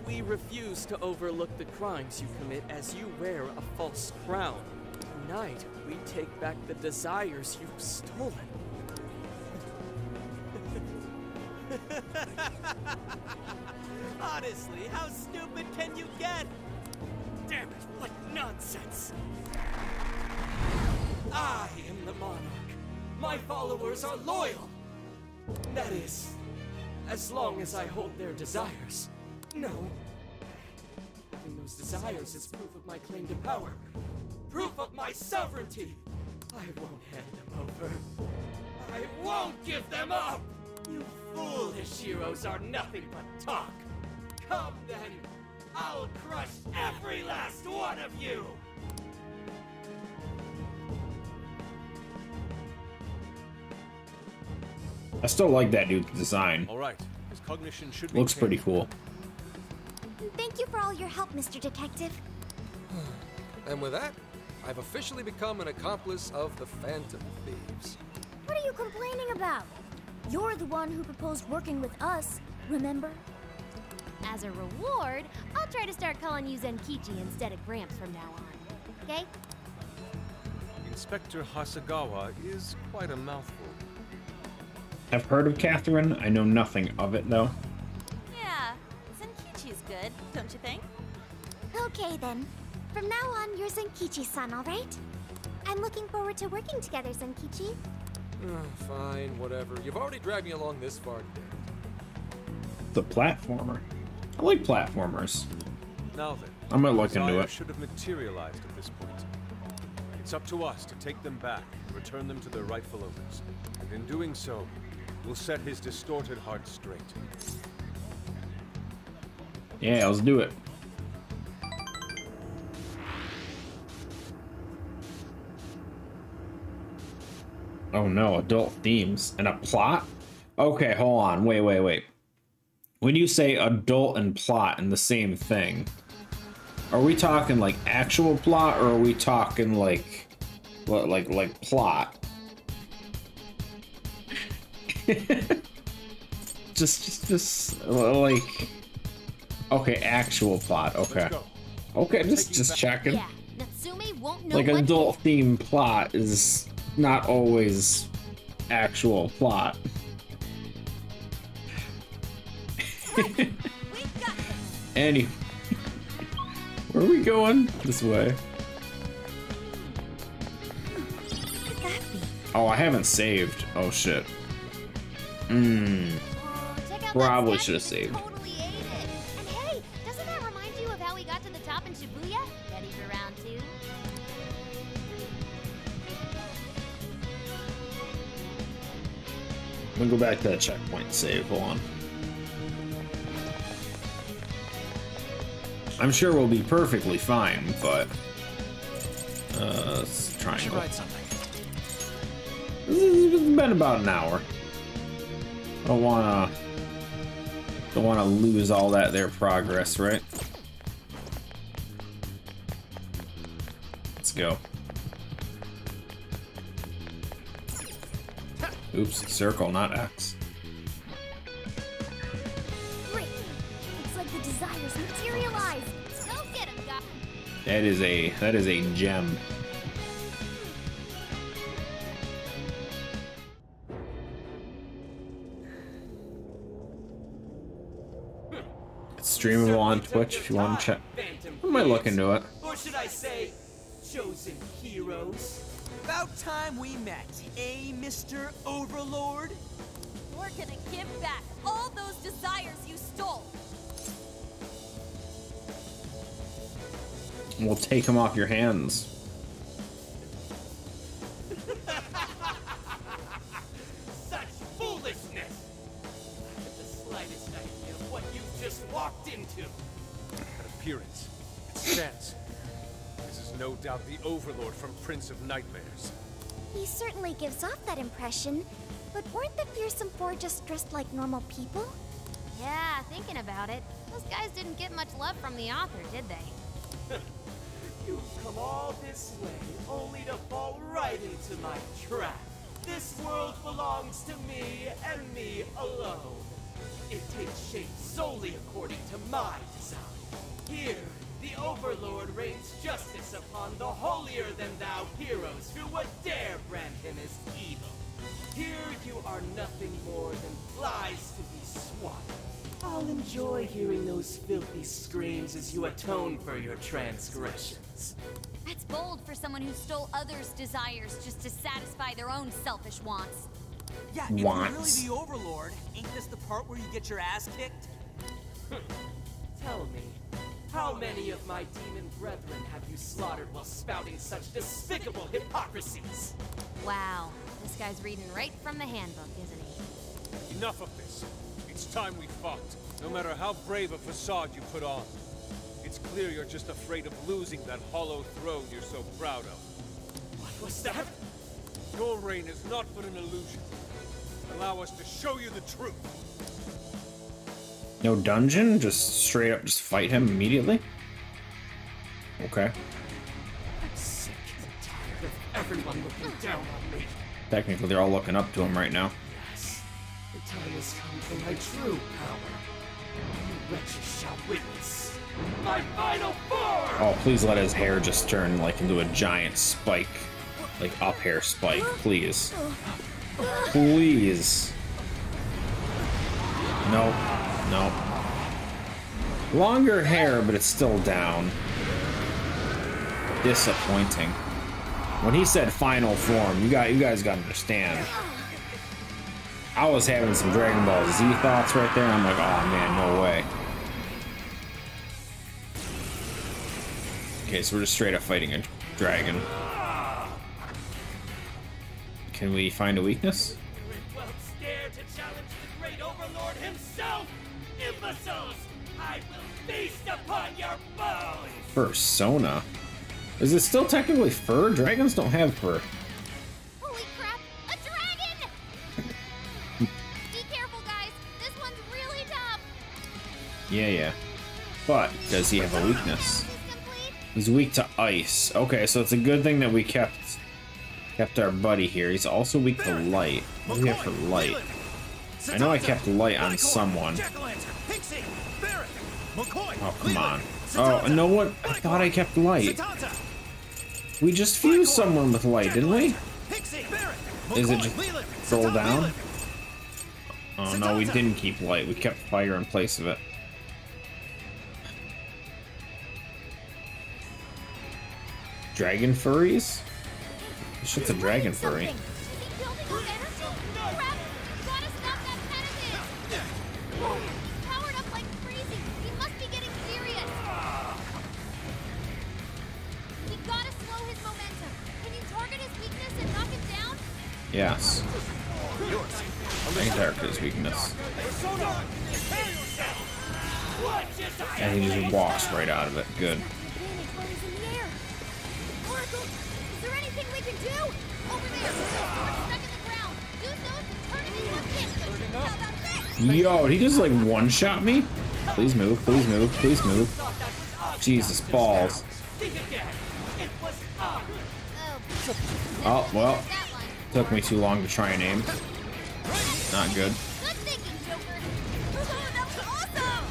We refuse to overlook the crimes you commit as you wear a false crown. Tonight, we take back the desires you've stolen. Honestly, how stupid can you get? Damn it, what nonsense! I am the monarch. My followers are loyal. That is, as long as I hold their desires. No. Having those desires is proof of my claim to power. Proof of my sovereignty. I won't hand them over. I won't give them up! You foolish heroes are nothing but talk. Come then, I'll crush every last one of you! I still like that dude's design. All right, his cognition should be Looks pretty cool. Thank you for all your help, Mr. Detective. And with that, I've officially become an accomplice of the Phantom Thieves. What are you complaining about? You're the one who proposed working with us, remember? As a reward, I'll try to start calling you Zenkichi instead of Gramps from now on. Okay? Inspector Hasagawa is quite a mouthful. I've heard of Catherine. I know nothing of it, though. Yeah, Zenkichi's good, don't you think? Okay then. From now on, you're Zenkichi-san, alright? I'm looking forward to working together, Zenkichi. Fine, whatever. You've already dragged me along this far today. The platformer. I like platformers. Now then, I might look into desire it. should have materialized at this point. It's up to us to take them back and return them to their rightful owners. And in doing so, we'll set his distorted heart straight. Yeah, let's do it. Oh no, adult themes and a plot? Okay, hold on. Wait. When you say adult and plot in the same thing, are we talking like actual plot, or are we talking like what, like plot? just like, okay, actual plot. Okay, just checking. Yeah, Natsume won't know Like what adult theme plot is not always actual plot. Anyway, where are we going? This way. Oh, I haven't saved. Oh shit. Probably should have saved. Totally ate it. And hey, doesn't that remind you of how we got to the top in Shibuya? Ready for round 2? I'm gonna go back to that checkpoint and save. Hold on. I'm sure we'll be perfectly fine, but let's triangle. It's been about an hour. Don't wanna lose all that there progress, right? Let's go. Oops, circle, not X. Great. Looks like the desires materialize. Go get him, guys. That is a gem. It's streamable on Twitch if you want to check. I might look into it. Or should I say, chosen heroes? About time we met, eh, Mr. Overlord? We're gonna give back all those desires you stole. We'll take them off your hands. Such foolishness! Not the slightest idea of what you just walked into. That appearance, it stands. This is no doubt the Overlord from Prince of Nightmares. He certainly gives off that impression, but weren't the fearsome four just dressed like normal people? Yeah, thinking about it, those guys didn't get much love from the author, did they? You've come all this way only to fall right into my trap. This world belongs to me and me alone. It takes shape solely according to my design. Here, the Overlord rains justice upon the holier-than-thou heroes who would dare brand him as evil. Here you are nothing more than flies to be swatted. I'll enjoy hearing those filthy screams as you atone for your transgressions. That's bold for someone who stole others' desires just to satisfy their own selfish wants. Yeah, if you're really the Overlord, ain't this the part where you get your ass kicked? Tell me, how many of my demon brethren have you slaughtered while spouting such despicable hypocrisies? Wow, this guy's reading right from the handbook, isn't he? Enough of this. It's time we fought. No matter how brave a facade you put on. It's clear you're just afraid of losing that hollow throne you're so proud of. What was that? Your reign is not but an illusion. Allow us to show you the truth. No dungeon? Just straight up just fight him immediately? Okay. I'm sick and tired of everyone looking down on me. Technically, they're all looking up to him right now. Yes, the time has come for my true power. You wretches shall witness my final form! Oh, please let his hair just turn like into a giant spike. Like up hair spike, please. Please. Nope. Nope. Longer hair, but it's still down. Disappointing. When he said final form, you guys gotta understand. I was having some Dragon Ball Z thoughts right there. I'm like, oh man, no way. Okay, so we're just straight up fighting a dragon. Can we find a weakness? Well, dare to challenge the great overlord himself! Imbeciles! I will feast upon your bones! Persona? Is it still technically fur? Dragons don't have fur. Holy crap! A dragon! Be careful, guys. This one's really tough. Yeah. But does he have a weakness? He's weak to ice. Okay, so it's a good thing that we kept our buddy here. He's also weak to light. What do we have for light? I know I kept light on someone. Oh, come on. Oh, no what? I thought I kept light. We just fused someone with light, didn't we? Is it just roll down? Oh no, we didn't keep light. We kept fire in place of it. Dragon furries? This shit's a dragon furry. Yes. I can target his weakness. And he just walks right out of it. Good. Is there anything we can do? Over there, stuck in the ground. Use those to turn him into a pin. Yo, did he just like one-shot me? Please move, please move, please move. Jesus balls. Oh, well. Took me too long to try and aim. Not good. Good thinking, Joker. Oh, that was awesome!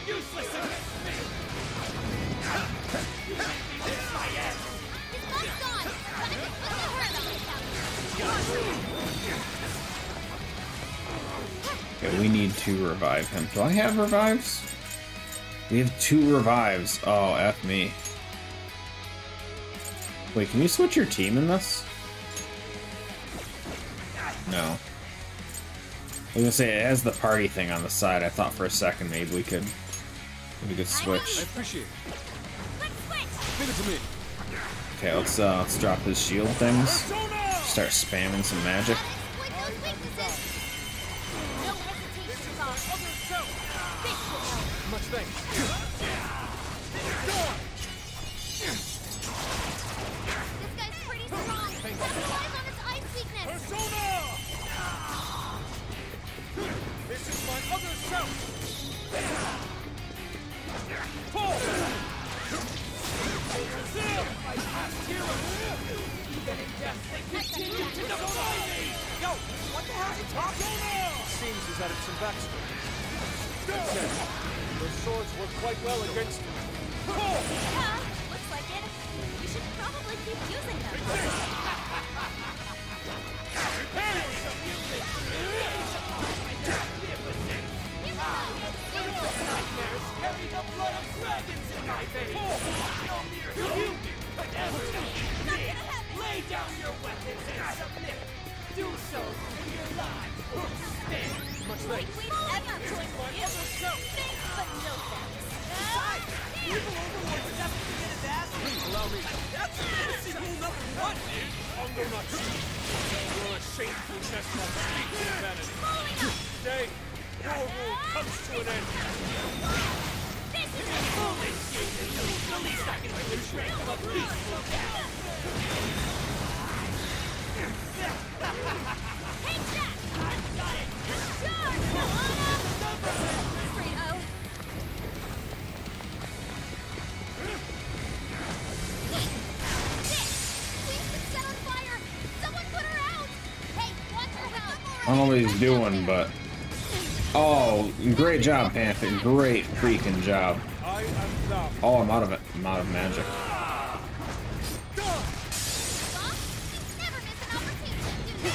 Useless against me! His butt's gone, but I can put the hurt on him. Okay, we need to revive him. Do I have revives? We have 2 revives. Oh, F me. Wait, can you switch your team in this? No. I was gonna say, it has the party thing on the side. I thought for a second maybe we could switch. I appreciate it. Let's switch! Give it to me. Okay, let's drop his shield things. Start spamming some magic. Exploit those weaknesses! No hesitation, Bob. This will help. Much thanks. This guy's pretty strong. Capitalize on his ice weakness. Persona! This is my other self! Pull! My past hero! Even in death, they continue to defy me! Yo, what the hell are you talking about? Seems he's added some backstory. Okay. Those swords work quite well against him. Yeah, looks like it. We should probably keep using them. Nightmares carry the blood of dragons in my veins! No mere human could ever defeat me! Lay down your weapons and submit! Do so when your lives will stand! Much Like thanks. we'd ever join you. Thanks, but no thanks. Evil Overlord was after to get his ass beat! Allow me. That's fantasy rule number 1, dude! Hunger not cheap. You're a shameful test of speech and vanity. Today, your rule comes to an end. This is it! Foolish you! The least I can do is shrink from a peaceful death! Take that! I've got it! Charge! Straight O. Queen's been set on fire! Someone put her out! Hey, watch her help! I don't know what he's doing, but... Oh, great job, Panther. Great freaking job. I am thou. Oh, I'm out of it. I'm out of magic. Boss, you never miss an opportunity to do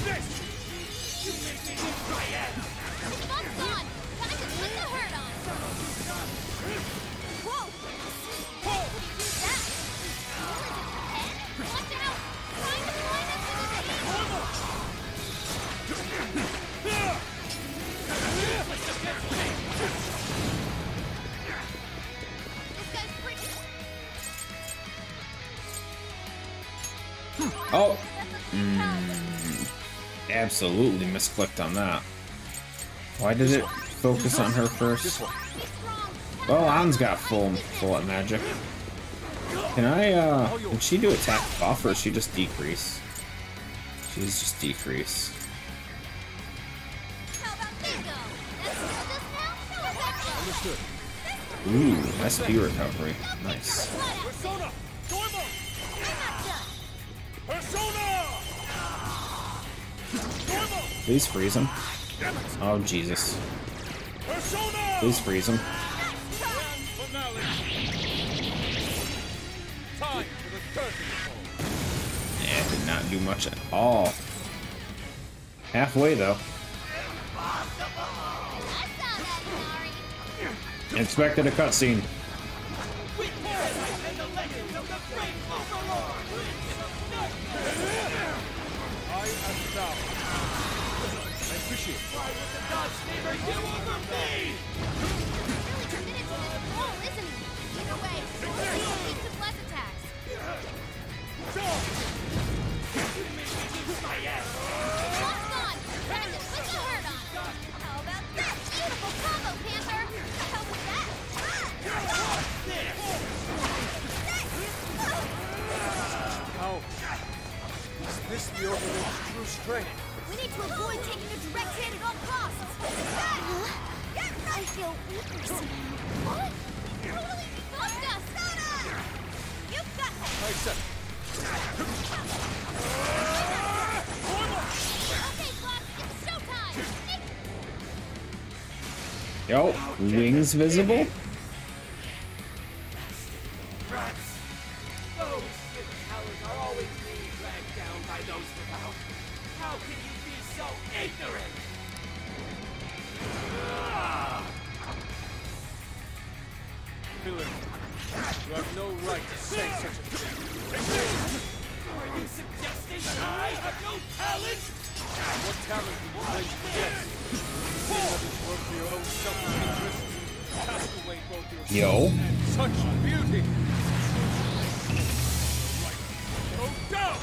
this! You make me look triad! His butt's gone, but I can put the hurt on! Whoa! Who's that? Watch out! Trying to fly this into the Oh! Absolutely misclicked on that. Why did it focus on her first? Well, An's got full at magic. Can I, can she do attack buff or she just decrease? She's just decrease. Ooh, SP recovery. Nice. Please freeze him. Oh, Jesus. Please freeze him. Yeah, did not do much at all. Halfway, though. Expected a cutscene. This the Overlord's true strength. We need to avoid taking a direct hit at all costs. I feel weaker somehow. What? Totally fucked us. You got this. Okay, Fox, it's showtime. Yo, wings visible? How can you be so ignorant? Villain, you have no right to say such a thing. Are you suggesting that I have no talent? What talent do you bring to this? See others work for your own selfish interests. Cast away both your soul and such beauty. Go down!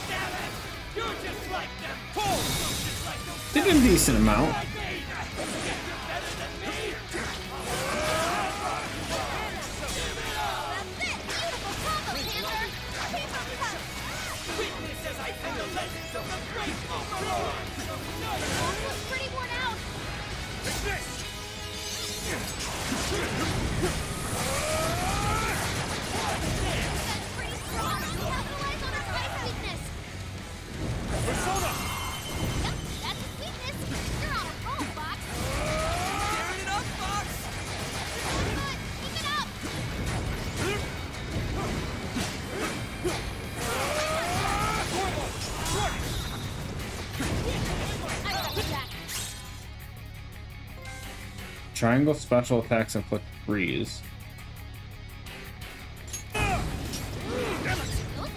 Damn it! You're just like them! Did a decent amount. Pretty worn out. Persona! Yep, that's his weakness. You're on a roll, Fox. Tearing it up, Fox! Good, keep it up. I got that. Triangle special attacks inflict freeze.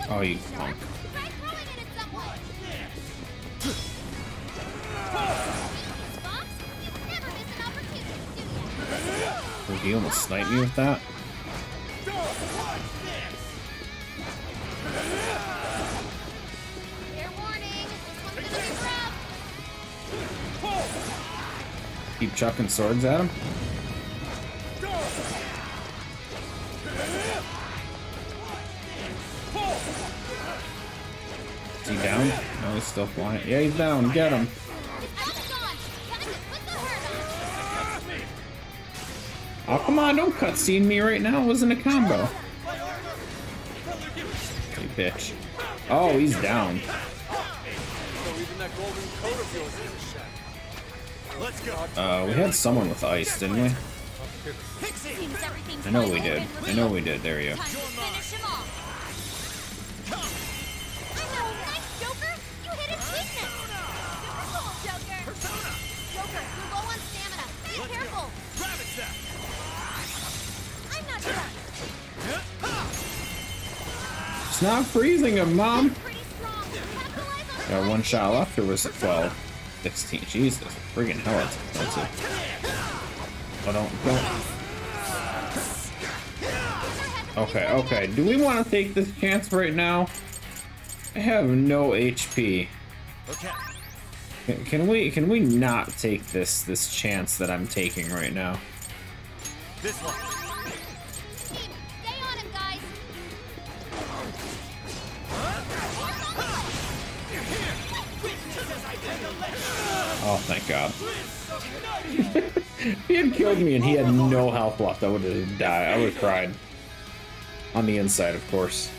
Oh, you punk. Try throwing it at someone. Fox, you never miss an opportunity, do you? Did he almost snipe me with that? Fair warning, this one's gonna be rough. Keep chucking swords at him? Is he down? No, he's still flying. Yeah, he's down. Get him. Oh, come on. Don't cutscene me right now. It wasn't a combo. You bitch. Oh, he's down. We had someone with ice, didn't we? I know we did. I know we did. There you go. Finish him off. I know, nice, Joker. You hit his weakness. Super cool, Joker. Joker, you're low on stamina. Be careful. I'm not done. It's not freezing him, Mom. Pretty strong. Capitalize on Got one shot left, or was it 12? 16. Jesus, friggin' hell, it's expensive. Oh, don't. Okay, okay. Do we want to take this chance right now? I have no HP. Okay. Can we not take this chance that I'm taking right now? This one. Stay on him, guys. Oh, thank God. If he had killed me and he had no health left, I would have died. I would have cried. On the inside, of course.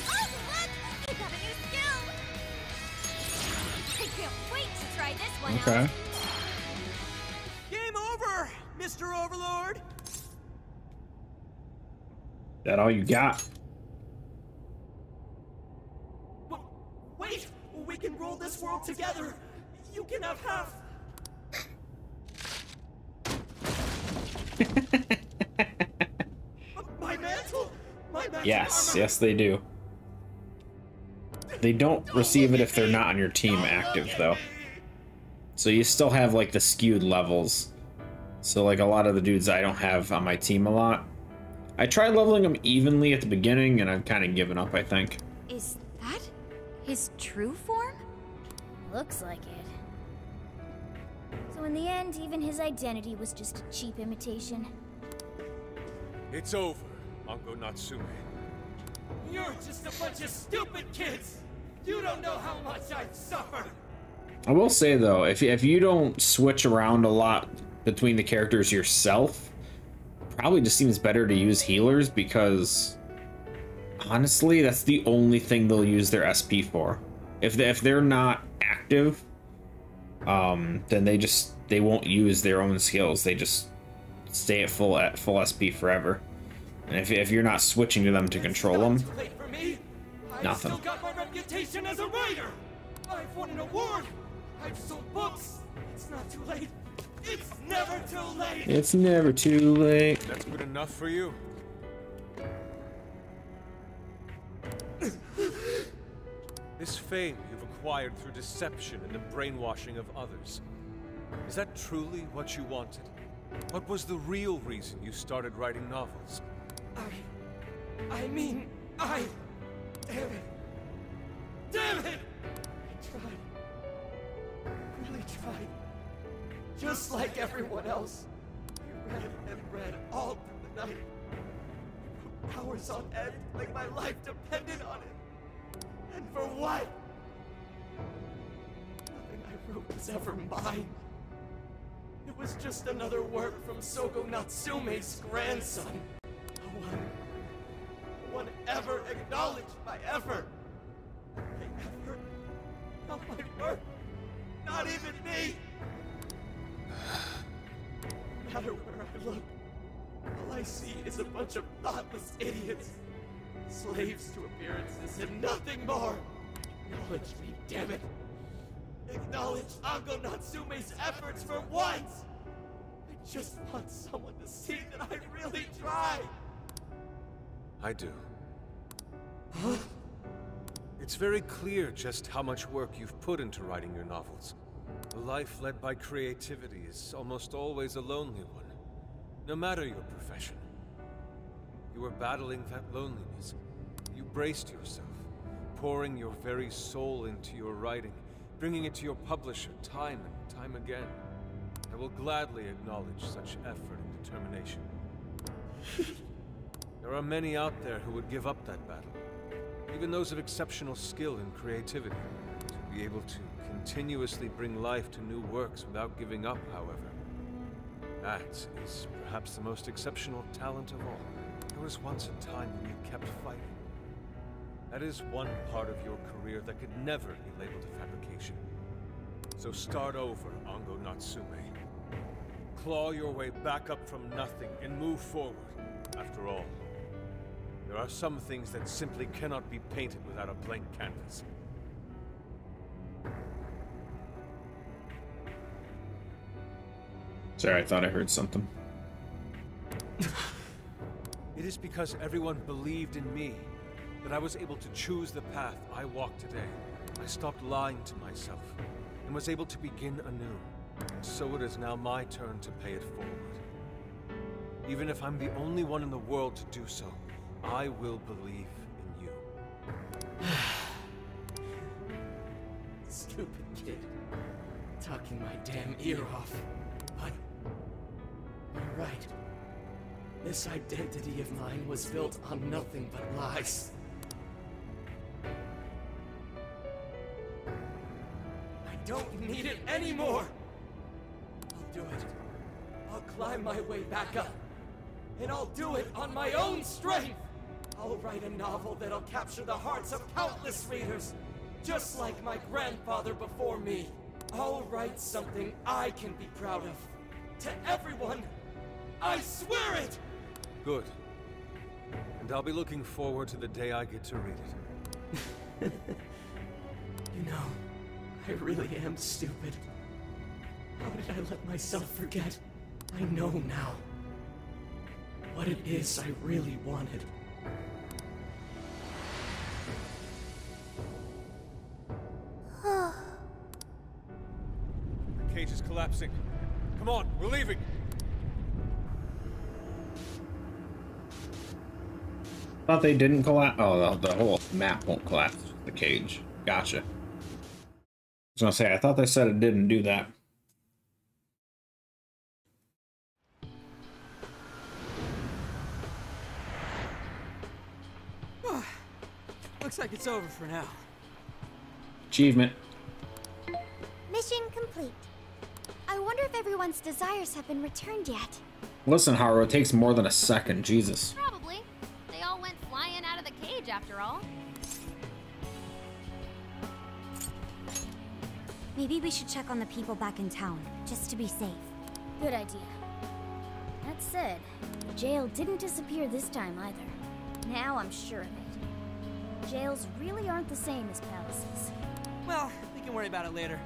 Oh, look! You got a new skill! I can't wait to try this one Okay. out. Game over, Mr. Overlord! That all you got? Wait! We can rule this world together! You can have half! My mantle! My mantle Yes, armor! yes they do. They don't receive it if they're not on your team active, though. So you still have, like, the skewed levels. So, like, a lot of the dudes I don't have on my team a lot. I tried leveling them evenly at the beginning, and I've kind of given up, I think. Is that his true form? Looks like it. So in the end, even his identity was just a cheap imitation. It's over, Ango Natsume. You're just a bunch of stupid kids! You don't know how much I've suffered! I will say, though, if you don't switch around a lot between the characters yourself, probably just seems better to use healers, because honestly, that's the only thing they'll use their SP for. If they're not active, then they won't use their own skills. They just stay at full SP forever. And if you're not switching to them to control them, Too late for me. nothing. I've still got my reputation as a writer. I've won an award. I've sold books. It's not too late. It's never too late. It's never too late. That's good enough for you. This fame you've acquired through deception and the brainwashing of others. Is that truly what you wanted? What was the real reason you started writing novels? I mean, damn it. Damn it! I tried. Really tried. Just like everyone else. I read and read all through the night. I put hours on end like my life depended on it. And for what? Nothing I wrote was ever mine. It was just another work from Sogo Natsume's grandson. No one ever acknowledged my effort. My effort, not my work, not even me. No matter where I look, all I see is a bunch of thoughtless idiots. Slaves to appearances and nothing more. Acknowledge me, damn it. Acknowledge Ango Natsume's efforts for once. I just want someone to see that I really tried. I do. It's very clear just how much work you've put into writing your novels. A life led by creativity is almost always a lonely one, no matter your profession. You were battling that loneliness. You braced yourself, pouring your very soul into your writing, bringing it to your publisher time and time again. I will gladly acknowledge such effort and determination. There are many out there who would give up that battle, even those of exceptional skill and creativity. To be able to continuously bring life to new works without giving up, however, that is perhaps the most exceptional talent of all. There was once a time when you kept fighting. That is one part of your career that could never be labeled a fabrication. So start over, Ango Natsume. Claw your way back up from nothing and move forward. After all, there are some things that simply cannot be painted without a blank canvas. Sorry, I thought I heard something. It is because everyone believed in me that I was able to choose the path I walk today. I stopped lying to myself and was able to begin anew. And so it is now my turn to pay it forward. Even if I'm the only one in the world to do so, I will believe in you. Stupid kid. Talking my damn ear off. But you're right. This identity of mine was built on nothing but lies. I don't need it anymore! I'll do it. I'll climb my way back up. And I'll do it on my own strength! I'll write a novel that'll capture the hearts of countless readers, just like my grandfather before me. I'll write something I can be proud of. To everyone, I swear it! Good. And I'll be looking forward to the day I get to read it. You know, I really am stupid. How did I let myself forget? I know now what it is I really wanted. The cage is collapsing. Come on, we're leaving! Thought they didn't collapse. Oh, the whole map won't collapse. The cage. Gotcha. I was gonna say, I thought they said it didn't do that. Looks like it's over for now. Achievement. Mission complete. I wonder if everyone's desires have been returned yet. Listen, Haru, it takes more than a second. Jesus. Probably. They all went flying out of the cage after all. Maybe we should check on the people back in town, just to be safe. Good idea. That said, the jail didn't disappear this time either. Now I'm sure of it. Jails really aren't the same as palaces. Well, we can worry about it later.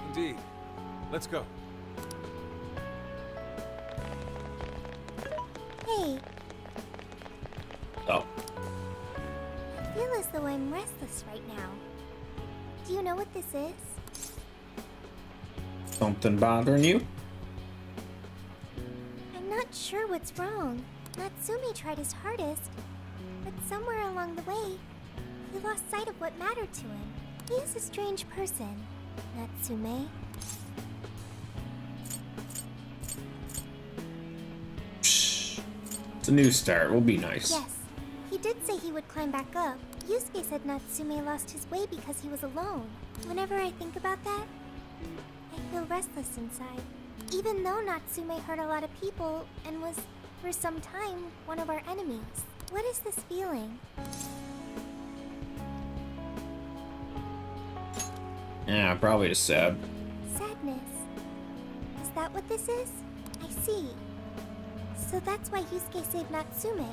Indeed. Let's go. Hey, Oh. I feel as though I'm restless right now. Do you know what this is? Something bothering you? I'm not sure what's wrong. Natsume tried his hardest, but somewhere along the way, he lost sight of what mattered to him. He is a strange person, Natsume. Shh. It's a new start. We'll be nice. Yes, he did say he would climb back up. Yusuke said Natsume lost his way because he was alone. Whenever I think about that, I feel restless inside. Even though Natsume hurt a lot of people and was, for some time, one of our enemies. What is this feeling? Yeah, probably just sad. Sadness. Is that what this is? I see. So that's why Yusuke saved Natsume.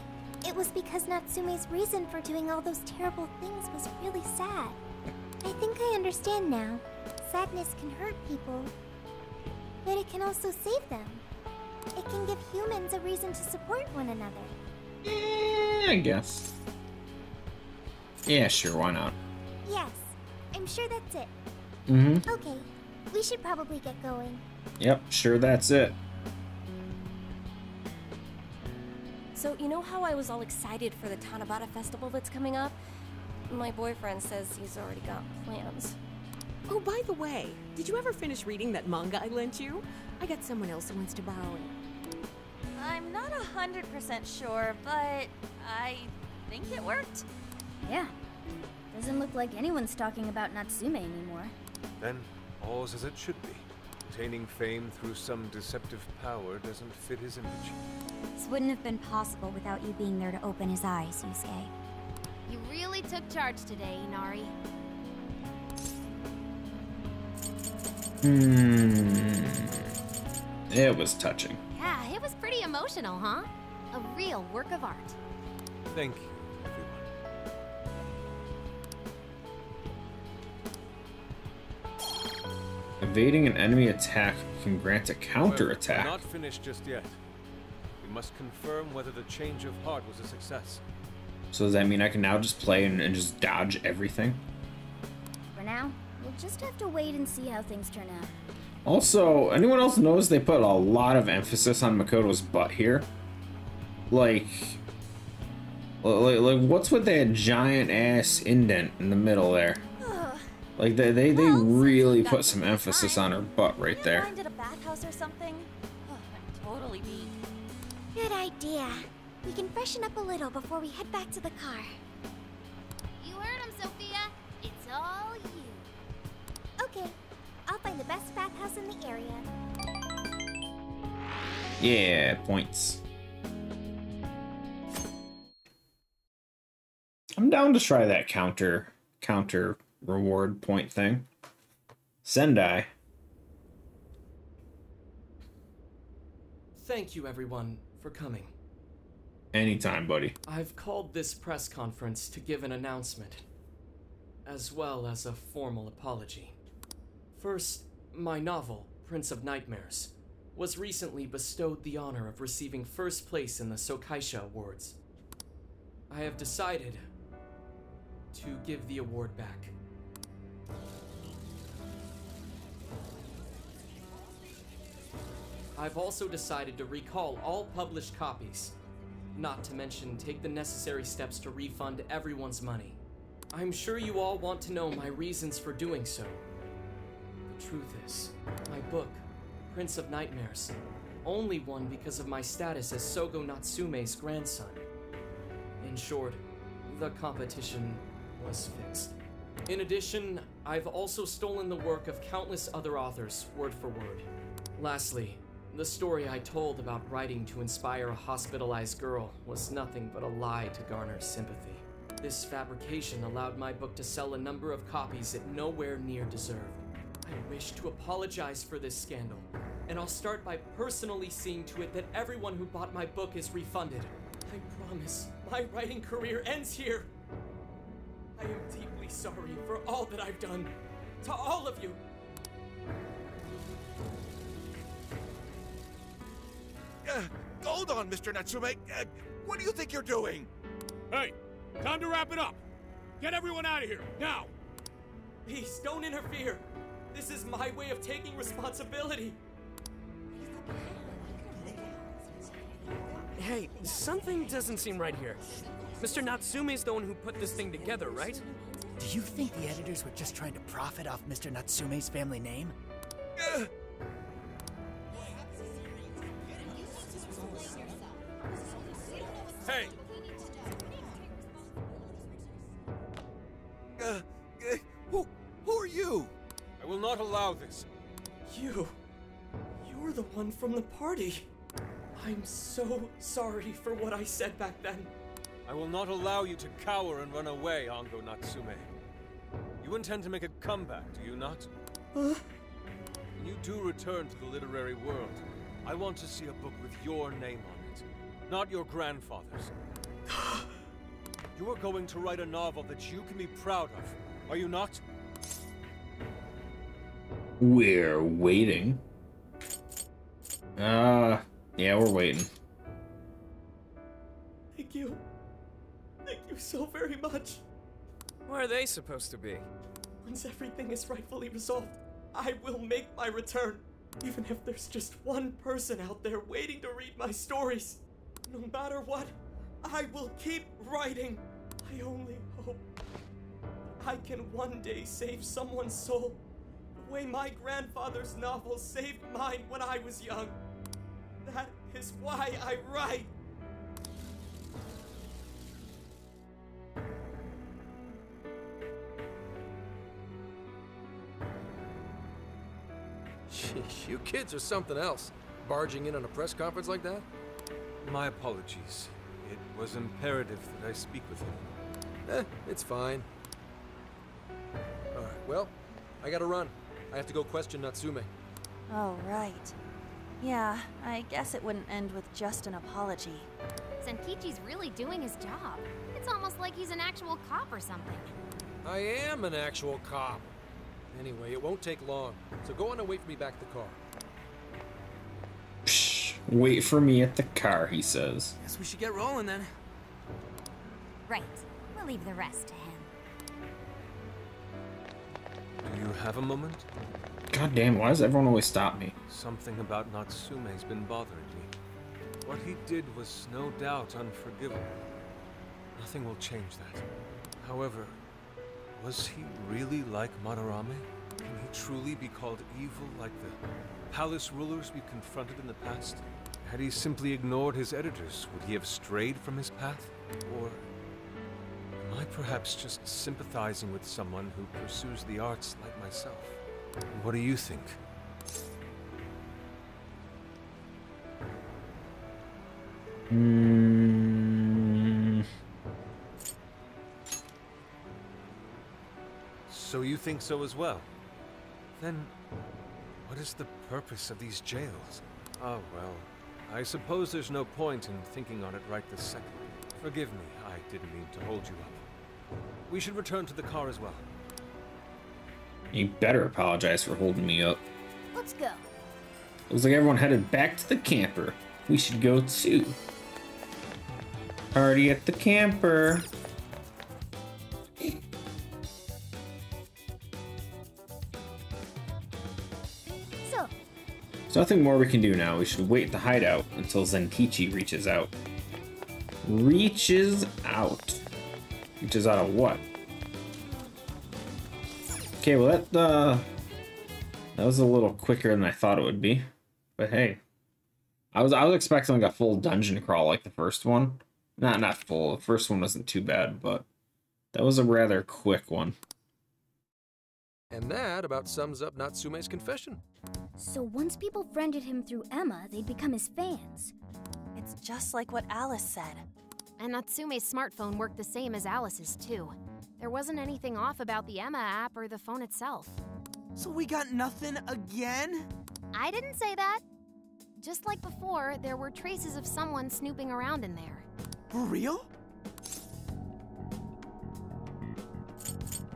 It was because Natsume's reason for doing all those terrible things was really sad. I think I understand now. Sadness can hurt people, but it can also save them. It can give humans a reason to support one another. I guess. Yeah, sure, why not? Yes, I'm sure that's it. Mm-hmm. Okay, we should probably get going. Yep, sure that's it. So, you know how I was all excited for the Tanabata festival that's coming up? My boyfriend says he's already got plans. Oh, by the way, did you ever finish reading that manga I lent you? I got someone else who wants to borrow it. I'm not 100% sure, but I think it worked. Yeah. Doesn't look like anyone's talking about Natsume anymore. Then, all's as it should be. Obtaining fame through some deceptive power doesn't fit his image. This wouldn't have been possible without you being there to open his eyes, Yusuke. You really took charge today, Inari. It was touching. Yeah, it was pretty emotional, huh? A real work of art. Thank you, everyone. Evading an enemy attack can grant a However, counterattack. we're not finished just yet. We must confirm whether the change of heart was a success. So does that mean I can now just play and just dodge everything? For now, we'll just have to wait and see how things turn out. Also, anyone else knows they put a lot of emphasis on Makoto's butt here? Like what's with that giant ass indent in the middle there? Like they really put some emphasis on her butt right there. Find it a bathhouse or something? Oh, I'm totally beat. Good idea. We can freshen up a little before we head back to the car. You heard him, Sophia. It's all you. Okay, I'll find the best bathhouse in the area. Yeah, points. I'm down to try that counter reward point thing. Sendai. Thank you, everyone, for coming. Anytime, buddy. I've called this press conference to give an announcement, as well as a formal apology. First, my novel, Prince of Nightmares, was recently bestowed the honor of receiving first place in the Sokaisha Awards. I have decided to give the award back. I've also decided to recall all published copies, not to mention take the necessary steps to refund everyone's money. I'm sure you all want to know my reasons for doing so. The truth is, my book, Prince of Nightmares, only won because of my status as Sogo Natsume's grandson. In short, the competition was fixed. In addition, I've also stolen the work of countless other authors, word for word. Lastly, the story I told about writing to inspire a hospitalized girl was nothing but a lie to garner sympathy. This fabrication allowed my book to sell a number of copies it nowhere near deserved. I wish to apologize for this scandal, and I'll start by personally seeing to it that everyone who bought my book is refunded. I promise, my writing career ends here. I am deeply sorry for all that I've done. To all of you. Hold on, Mr. Natsume. What do you think you're doing? Hey, time to wrap it up. Get everyone out of here, now! Please, don't interfere. This is my way of taking responsibility. Hey, something doesn't seem right here. Mr. Natsume's the one who put this thing together, right? Do you think the editors were just trying to profit off Mr. Natsume's family name? Hey! Who are you? I will not allow this. You're the one from the party. I'm so sorry for what I said back then. I will not allow you to cower and run away, Ango Natsume. You intend to make a comeback, do you not? Huh? When you do return to the literary world, I want to see a book with your name on it, not your grandfather's. You are going to write a novel that you can be proud of, are you not? We're waiting. Yeah, we're waiting. Thank you. Thank you so very much. Where are they supposed to be? Once everything is rightfully resolved, I will make my return. Even if there's just one person out there waiting to read my stories. No matter what, I will keep writing. I only hope I can one day save someone's soul the way my grandfather's novel saved mine when I was young. That is why I write. Sheesh, you kids are something else. Barging in on a press conference like that? My apologies. It was imperative that I speak with you. It's fine. Alright, well, I gotta run. I have to go question Natsume. Oh, right. Yeah, I guess it wouldn't end with just an apology. Senkichi's really doing his job. It's almost like he's an actual cop or something. I am an actual cop. Anyway, it won't take long, so go on and wait for me back at the car. Psh, wait for me at the car, he says. Guess we should get rolling then. Right. We'll leave the rest to him. Do you have a moment? God damn, why does everyone always stop me? Something about Natsume's been bothering me. What he did was no doubt unforgivable. Nothing will change that. However, was he really like Madarame? Can he truly be called evil like the palace rulers we confronted in the past? Had he simply ignored his editors, would he have strayed from his path? Or am I perhaps just sympathizing with someone who pursues the arts like myself? What do you think? So you think so as well? Then, what is the purpose of these jails? Oh well, I suppose there's no point in thinking on it right this second. Forgive me, I didn't mean to hold you up. We should return to the car as well. You better apologize for holding me up. Let's go. Looks like everyone headed back to the camper. We should go too. Party at the camper. There's nothing more we can do now. We should wait at the hideout until Zenkichi reaches out. Reaches out. Reaches out of what? Okay, well that was a little quicker than I thought it would be. But hey. I was expecting like a full dungeon crawl like the first one. Not full. The first one wasn't too bad, but that was a rather quick one. And that about sums up Natsume's confession. So once people friended him through Emma, they'd become his fans. It's just like what Alice said. And Natsume's smartphone worked the same as Alice's, too. There wasn't anything off about the Emma app or the phone itself. So we got nothing again? I didn't say that. Just like before, there were traces of someone snooping around in there. For real?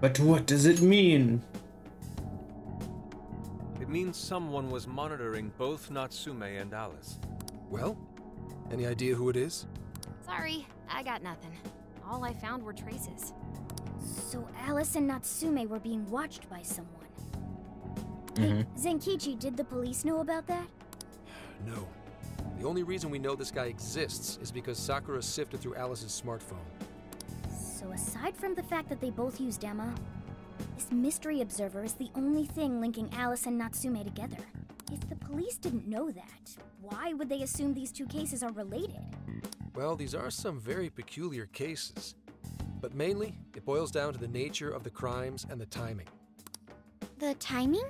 But what does it mean? It means someone was monitoring both Natsume and Alice. Well, any idea who it is? Sorry, I got nothing. All I found were traces. So Alice and Natsume were being watched by someone. Hey, Zenkichi, did the police know about that? No. The only reason we know this guy exists is because Sakura sifted through Alice's smartphone. So aside from the fact that they both used Emma, this mystery observer is the only thing linking Alice and Natsume together. If the police didn't know that, why would they assume these two cases are related? Well, these are some very peculiar cases. But mainly, it boils down to the nature of the crimes and the timing. The timing?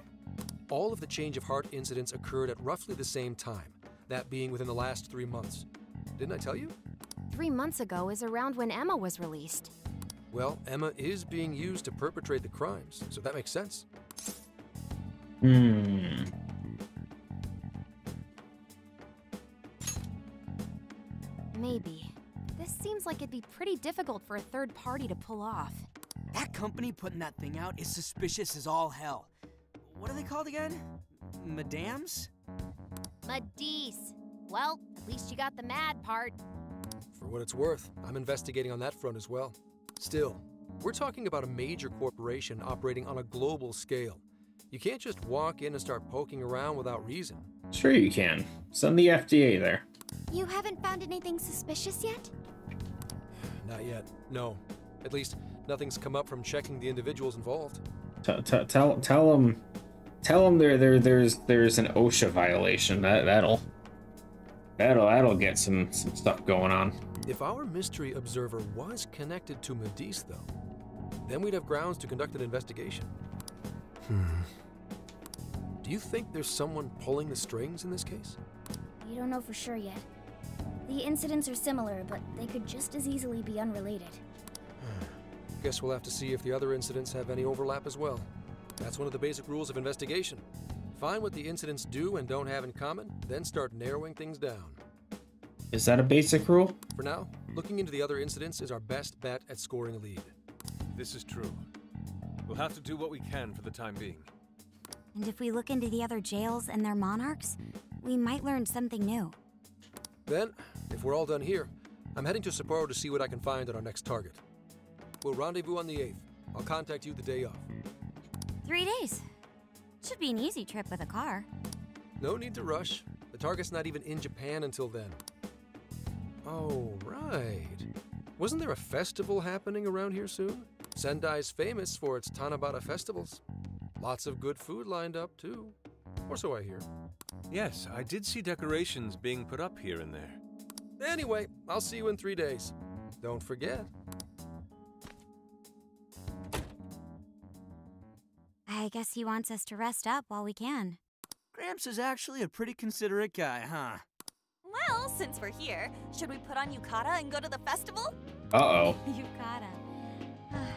All of the change of heart incidents occurred at roughly the same time, that being within the last 3 months. Didn't I tell you? 3 months ago is around when Emma was released. Well, Emma is being used to perpetrate the crimes, so that makes sense. Maybe. This seems like it'd be pretty difficult for a third party to pull off. That company putting that thing out is suspicious as all hell. What are they called again? Madams? Madis. Well, at least you got the mad part. For what it's worth, I'm investigating on that front as well. Still, we're talking about a major corporation operating on a global scale. You can't just walk in and start poking around without reason. Sure you can. Send the FDA there. You haven't found anything suspicious yet? Not yet, no. At least, nothing's come up from checking the individuals involved. Tell them there's an OSHA violation. That'll get some stuff going on. If our mystery observer was connected to Madis, though, then we'd have grounds to conduct an investigation. Do you think there's someone pulling the strings in this case? You don't know for sure yet. The incidents are similar, but they could just as easily be unrelated. Guess we'll have to see if the other incidents have any overlap as well. That's one of the basic rules of investigation. Find what the incidents do and don't have in common, then start narrowing things down. Is that a basic rule? For now, looking into the other incidents is our best bet at scoring a lead. This is true. We'll have to do what we can for the time being. And if we look into the other jails and their monarchs, we might learn something new. Then, if we're all done here, I'm heading to Sapporo to see what I can find on our next target. We'll rendezvous on the 8th. I'll contact you the day of. 3 days. Should be an easy trip with a car. No need to rush. The target's not even in Japan until then. Oh, right. Wasn't there a festival happening around here soon? Sendai's famous for its Tanabata festivals. Lots of good food lined up, too. Or so I hear. Yes, I did see decorations being put up here and there. Anyway, I'll see you in 3 days. Don't forget. I guess he wants us to rest up while we can. Gramps is actually a pretty considerate guy, huh? Well, since we're here, should we put on yukata and go to the festival? Uh-oh. Yukata.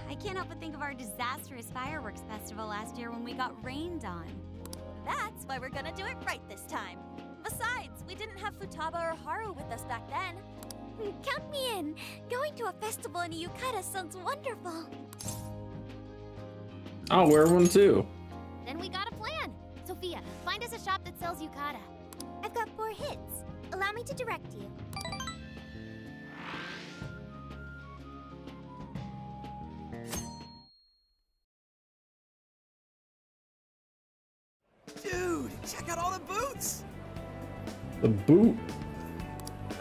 I can't help but think of our disastrous fireworks festival last year when we got rained on. That's why we're gonna do it right this time. Besides, we didn't have Futaba or Haru with us back then. Count me in. Going to a festival in a yukata sounds wonderful. I'll wear one too. Then we got a plan. Sophia, find us a shop that sells yukata. I've got 4 hits. Allow me to direct you. Dude, check out all the boots! The boot?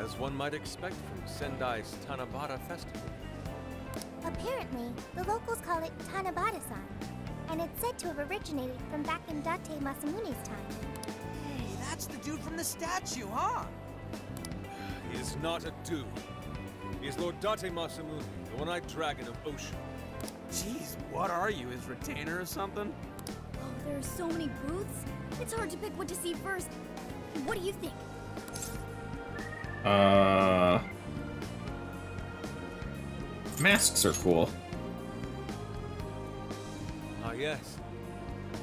As one might expect from Sendai's Tanabata festival. Apparently, the locals call it Tanabata-san, and it's said to have originated from back in Date Masamune's time. Hey, that's the dude from the statue, huh? He is not a dude. He is Lord Date Masamune, the one-eyed dragon of Ocean. Jeez, what are you, his retainer or something? Oh, there are so many booths. It's hard to pick what to see first. What do you think? Masks are cool. Ah, yes.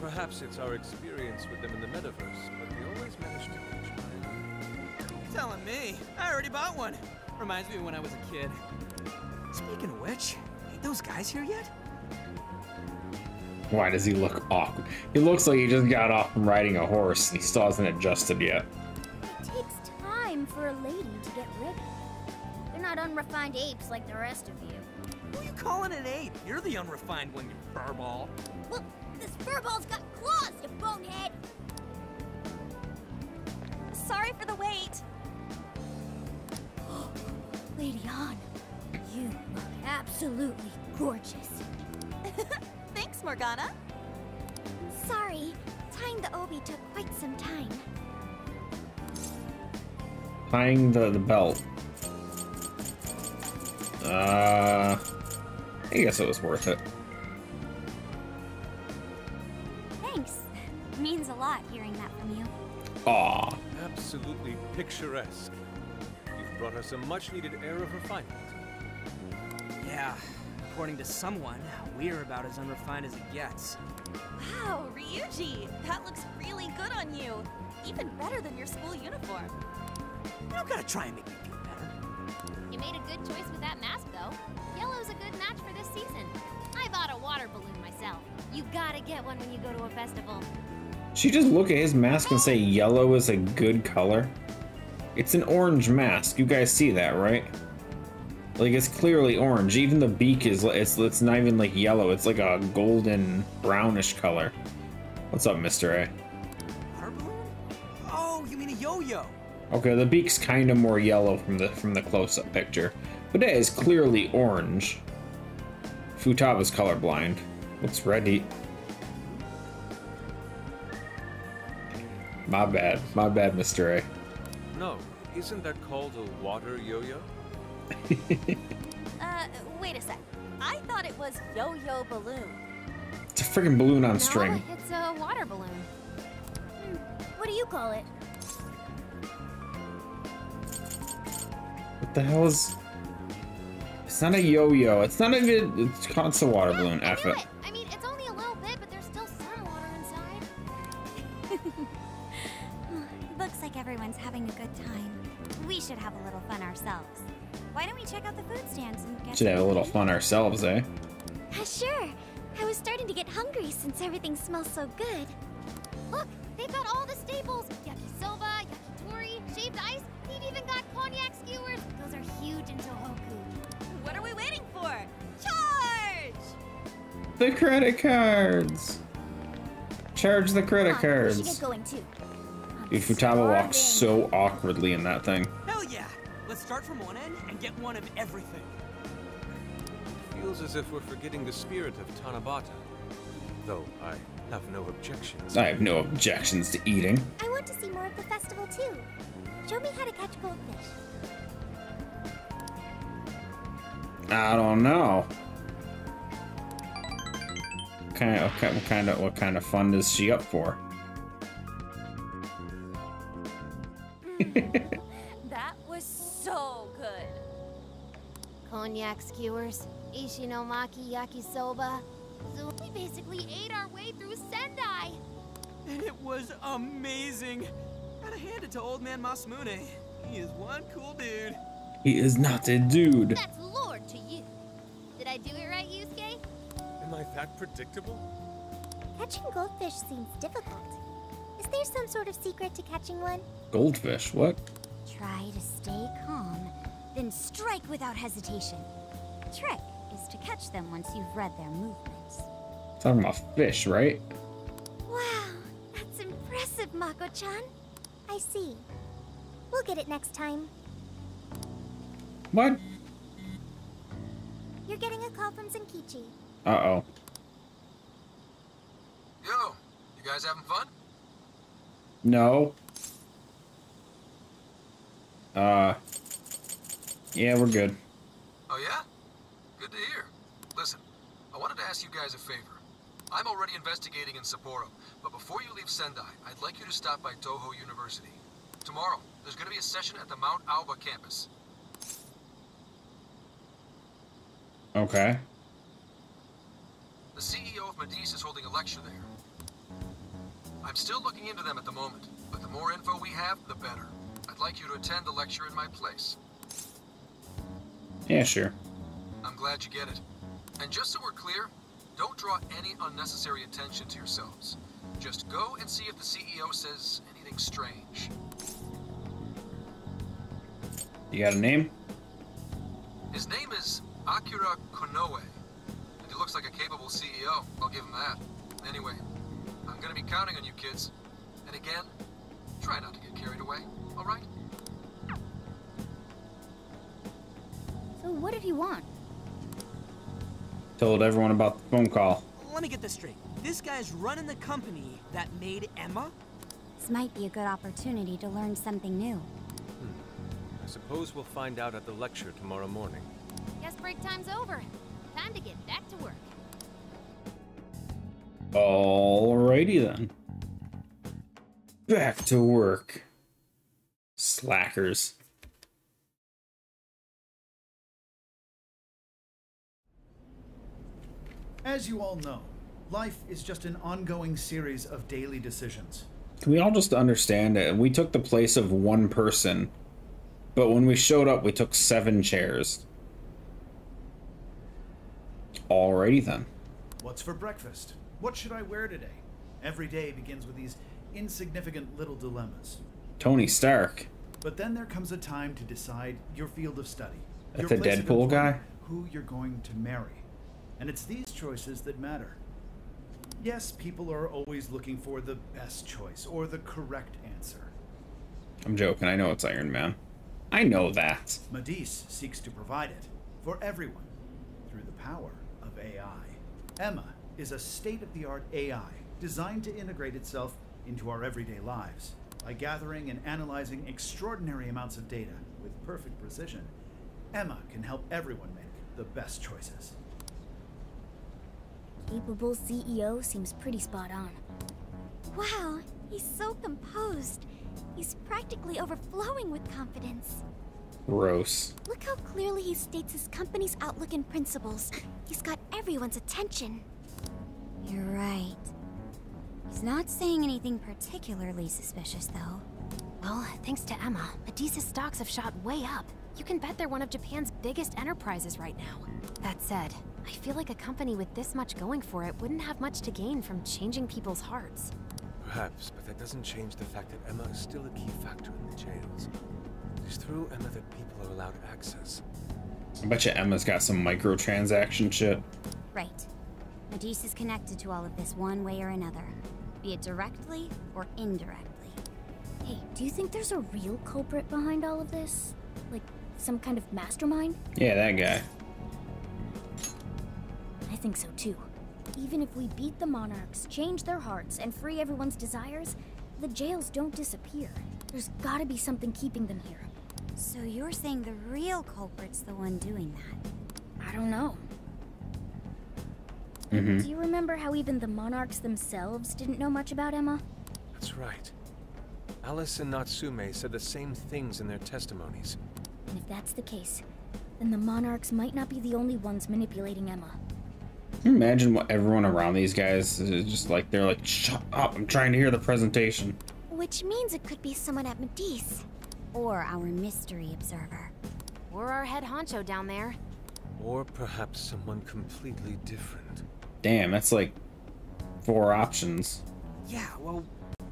Perhaps it's our experience with them in the metaverse, but they always manage to catch my eye. You're telling me. I already bought one. Reminds me of when I was a kid. Speaking of which, ain't those guys here yet? Why does he look awkward? He looks like he just got off from riding a horse and he still hasn't adjusted yet. It takes time for a lady to get ready. They're not unrefined apes like the rest of you. Who are you calling an ape? You're the unrefined one, you furball. Well, this furball's got claws, you bonehead! Sorry for the wait. Lady Han, you look absolutely gorgeous. Thanks, Morgana. Sorry, tying the obi took quite some time. Tying the belt. I guess it was worth it. Thanks. Means a lot hearing that from you. Aw. Absolutely picturesque. You've brought us a much-needed air of refinement. Yeah, according to someone, we're about as unrefined as it gets. Wow, Ryuji, that looks really good on you. Even better than your school uniform. You don't gotta try and make me feel better. You made a good choice with that mask, though. Yellow's a good match for this season. I bought a water balloon myself. You gotta get one when you go to a festival. She just look at his mask and say yellow is a good color? It's an orange mask. You guys see that, right? Like, it's clearly orange. Even the beak is, it's not even like yellow. It's like a golden brownish color. What's up, Mr. A? Water balloon? Oh, you mean a yo-yo? Okay, the beak's kind of more yellow from the close-up picture, but it is clearly orange. Futaba's colorblind. Looks ready. My bad, Mr. A. No, isn't that called a water yo-yo? Wait a sec. I thought it was yo-yo balloon. It's a freaking balloon on No, string. it's a water balloon. What do you call it? What the hell is... It's not a yo-yo. It's not even... It's a water balloon. I F knew it. it. I mean, it's only a little bit, but there's still some water inside. Looks like everyone's having a good time. We should have a little fun ourselves. Why don't we check out the food stands and get Should have a little fun ourselves, eh? Sure. I was starting to get hungry since everything smells so good. Look, they've got all the staples. Yakisoba, yakitori, shaved ice. They've even got cognac skewers. Those are huge in Tohoku. What are we waiting for? Charge! The credit cards! Charge the credit Come on, we should cards. get going too. Dude, Futaba walks so awkwardly in that thing. Hell yeah! Let's start from one end and get one of everything. Feels as if we're forgetting the spirit of Tanabata. Though I have no objections. I have no objections to eating. I want to see more of the festival too. Show me how to catch goldfish. I don't know. What kind of fun is she up for? That was so good. Cognac skewers, ishinomaki yakisoba. So we basically ate our way through Sendai. And it was amazing. Gotta hand it to old man Masamune. He is one cool dude. He is not a dude. That's Lord to you. Did I do it right, Yusuke? Am I that predictable? Catching goldfish seems difficult. Is there some sort of secret to catching one? Goldfish, what? Try to stay calm, then strike without hesitation. Trick is to catch them once you've read their movements. Talking about fish, right? Wow, that's impressive, Mako-chan. I see. We'll get it next time. What? You're getting a call from Zenkichi. Uh-oh. Yo, you guys having fun? No. Yeah, we're good. Oh yeah? Good to hear. Listen, I wanted to ask you guys a favor. I'm already investigating in Sapporo, but before you leave Sendai, I'd like you to stop by Toho University. Tomorrow, there's going to be a session at the Mount Alba campus. Okay. The CEO of Medice is holding a lecture there. I'm still looking into them at the moment, but the more info we have, the better. I'd like you to attend the lecture in my place. Yeah, sure. I'm glad you get it. And just so we're clear, don't draw any unnecessary attention to yourselves. Just go and see if the CEO says anything strange. You got a name? His name is Akira Konoe, and he looks like a capable CEO, I'll give him that. Anyway, I'm gonna be counting on you kids. And again, try not to get carried away, alright? So what did he want? Told everyone about the phone call. Let me get this straight. This guy's running the company that made Emma? This might be a good opportunity to learn something new. I suppose we'll find out at the lecture tomorrow morning. Guess break time's over. Time to get back to work. Alrighty then. Back to work. Slackers. As you all know, life is just an ongoing series of daily decisions. Can we all just understand it? We took the place of one person, but when we showed up, we took 7 chairs. Alrighty then. What's for breakfast? What should I wear today? Every day begins with these insignificant little dilemmas. Tony Stark. But then there comes a time to decide your field of study. That's your a place of Deadpool guy? employment, who you're going to marry. And it's these choices that matter. Yes, people are always looking for the best choice or the correct answer. I'm joking. I know it's Iron Man. I know that. Medice seeks to provide it for everyone through the power of AI. Emma is a state-of-the-art AI designed to integrate itself into our everyday lives. By gathering and analyzing extraordinary amounts of data with perfect precision, Emma can help everyone make the best choices. Capable CEO seems pretty spot on. Wow, he's so composed. He's practically overflowing with confidence. Gross. Look how clearly he states his company's outlook and principles. He's got everyone's attention. You're right. He's not saying anything particularly suspicious, though. Well, thanks to Emma, Medice's stocks have shot way up. You can bet they're one of Japan's biggest enterprises right now. That said, I feel like a company with this much going for it wouldn't have much to gain from changing people's hearts. Perhaps, but that doesn't change the fact that Emma is still a key factor in the jails. It is through Emma that people are allowed access. I bet you Emma's got some microtransaction shit. Right. Medice is connected to all of this one way or another. be it directly or indirectly. Hey, do you think there's a real culprit behind all of this? Like, some kind of mastermind? Yeah, that guy. I think so too. Even if we beat the monarchs, change their hearts, and free everyone's desires, the jails don't disappear. There's gotta be something keeping them here. So you're saying the real culprit's the one doing that? I don't know. Mm-hmm. Do you remember how even the monarchs themselves didn't know much about Emma? That's right. Alice and Natsume said the same things in their testimonies. And if that's the case, then the monarchs might not be the only ones manipulating Emma. Can you imagine what everyone around these guys is just like? They're like, shut up, I'm trying to hear the presentation. Which means it could be someone at Medice. Or our mystery observer. Or our head honcho down there. Or perhaps someone completely different. Damn, that's like 4 options. Yeah, well,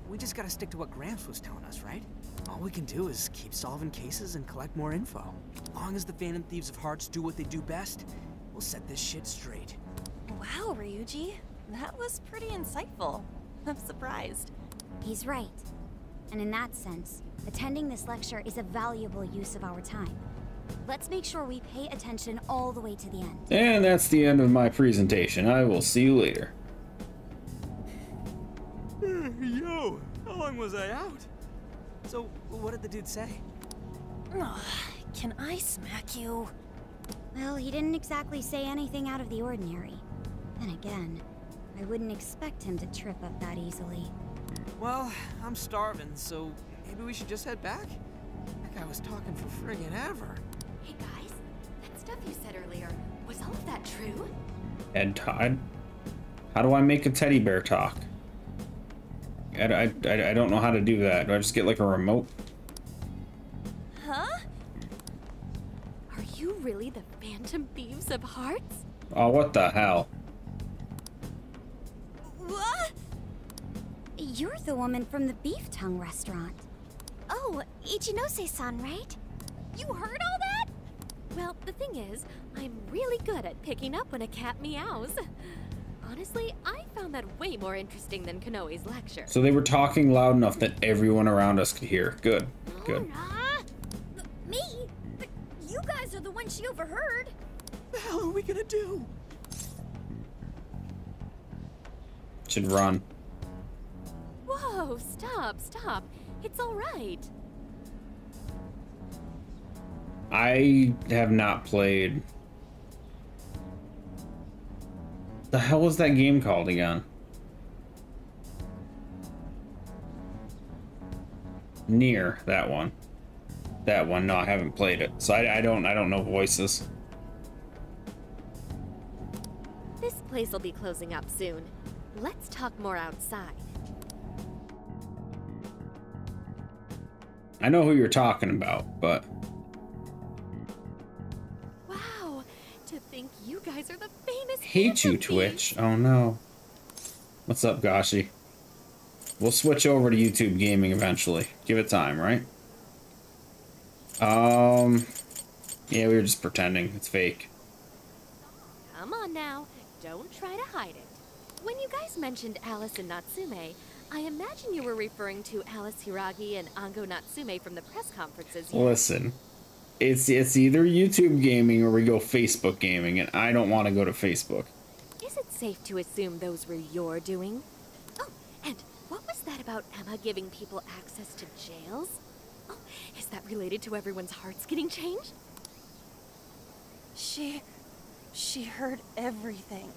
we just gotta stick to what Gramps was telling us, right? All we can do is keep solving cases and collect more info. As long as the Phantom Thieves of Hearts do what they do best, we'll set this shit straight. Wow, Ryuji. That was pretty insightful. I'm surprised. He's right. And in that sense, attending this lecture is a valuable use of our time. Let's make sure we pay attention all the way to the end. And that's the end of my presentation. I will see you later. Yo, how long was I out? So, what did the dude say? Can I smack you? Well, he didn't exactly say anything out of the ordinary. Then again, I wouldn't expect him to trip up that easily. Well, I'm starving, so maybe we should just head back? That guy was talking for friggin' ever. Hey guys, that stuff you said earlier, was all of that true? Ed Todd? How do I make a teddy bear talk? I don't know how to do that. Do I just get like a remote? Huh? Are you really the Phantom Thieves of Hearts? Oh, what the hell? What? You're the woman from the beef tongue restaurant. Oh, Ichinose-san, right? You heard all that? Well, the thing is, I'm really good at picking up when a cat meows. Honestly, I found that way more interesting than Konoe's lecture. So they were talking loud enough that everyone around us could hear. Good, good. Me? But you guys are the ones she overheard. The hell are we gonna do? Should run. Whoa, stop. It's all right. I have not played. The hell was that game called again? Near, that one. That one. No, I haven't played it, so I don't know voices. This place will be closing up soon. Let's talk more outside. I know who you're talking about, but Wow, to think you guys are the famous hate you, Twitch. Oh no. What's up, Gashi? We'll switch over to YouTube gaming eventually. Give it time, right? Yeah, we were just pretending. It's fake. Come on now, don't try to hide it. When you guys mentioned Alice and Natsume, I imagine you were referring to Alice Hiragi and Ango Natsume from the press conferences. Listen, it's either YouTube gaming or we go Facebook gaming, and I don't want to go to Facebook. Is it safe to assume those were your doing? Oh, and what was that about Emma giving people access to jails? Oh, is that related to everyone's hearts getting changed? She heard everything.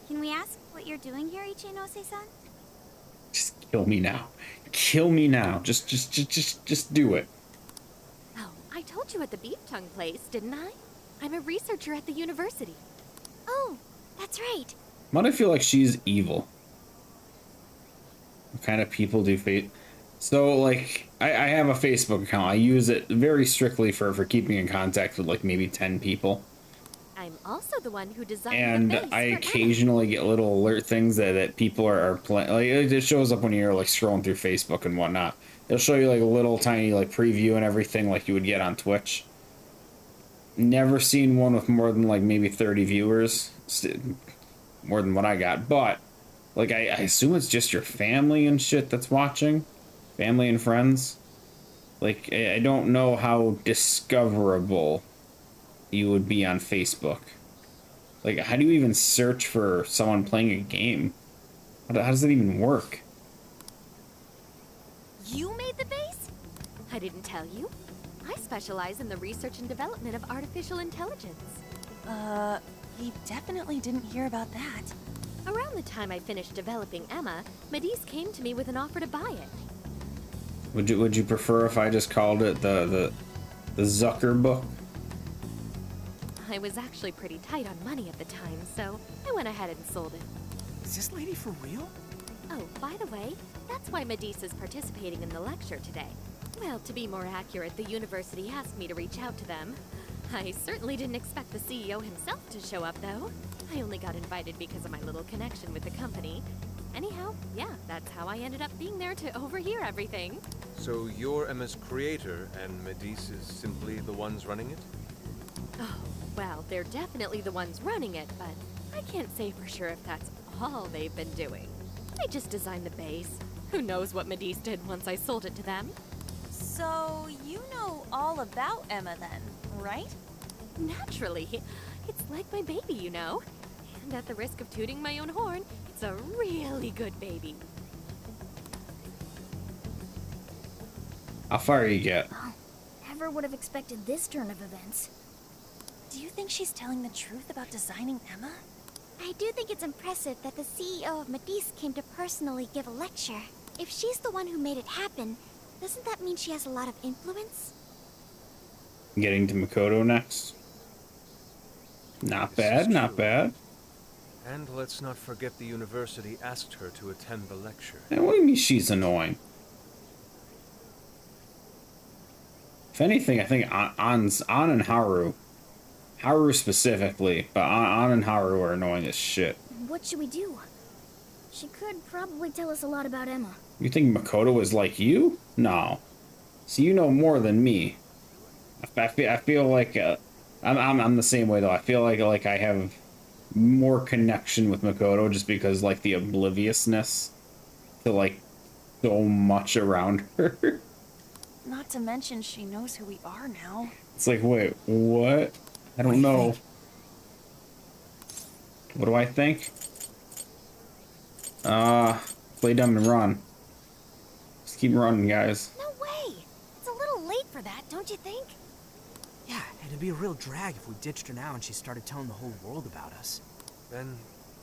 Can we ask what you're doing here, Ichinose-san? Just kill me now. Kill me now. Just do it. Oh, I told you at the beef tongue place, didn't I? I'm a researcher at the university. Oh, that's right. Why do I feel like she's evil? What kind of people do So, like, I have a Facebook account. I use it very strictly for keeping in contact with, like, maybe 10 people. I'm also the one who designed And the face I for occasionally get little alert things that people are playing. Like, it shows up when you're, like, scrolling through Facebook and whatnot. It'll show you, like, a little tiny, like, preview and everything like you would get on Twitch. Never seen one with more than, like, maybe 30 viewers. More than what I got. But Like, I assume it's just your family and shit that's watching. Family and friends. Like, I don't know how discoverable you would be on Facebook. Like, how do you even search for someone playing a game? How does it even work? You made the base? I didn't tell you. I specialize in the research and development of artificial intelligence. He definitely didn't hear about that. Around the time I finished developing Emma, Medis came to me with an offer to buy it. Would you prefer if I just called it the Zucker book? I was actually pretty tight on money at the time, so I went ahead and sold it. Is this lady for real? Oh, by the way, that's why Medis is participating in the lecture today. Well, to be more accurate, the university asked me to reach out to them. I certainly didn't expect the CEO himself to show up, though. I only got invited because of my little connection with the company. Anyhow, yeah, that's how I ended up being there to overhear everything. So you're Emma's creator, and Medis is simply the ones running it? Oh, well, they're definitely the ones running it, but I can't say for sure if that's all they've been doing. I just designed the base. Who knows what Medis did once I sold it to them? So, you know all about Emma then, right? Naturally. It's like my baby, you know. And at the risk of tooting my own horn, it's a really good baby. How far you get? Oh, never would have expected this turn of events. Do you think she's telling the truth about designing Emma? I do think it's impressive that the CEO of Medis came to personally give a lecture. If she's the one who made it happen, doesn't that mean she has a lot of influence? Getting to Makoto next. Not bad, not bad. And let's not forget the university asked her to attend the lecture. And what do you mean she's annoying? If anything, I think An and Haru specifically, but An and Haru are annoying as shit. What should we do? She could probably tell us a lot about Emma. You think Makoto is like you? No. See, you know more than me. I feel like I'm the same way though. I feel like I have more connection with Makoto just because like the obliviousness to like so much around her. Not to mention she knows who we are now. It's like, wait, what? I don't know. What do I think? Play dumb and run. Just keep running, guys. No way! It's a little late for that, don't you think? Yeah, it'd be a real drag if we ditched her now and she started telling the whole world about us. Then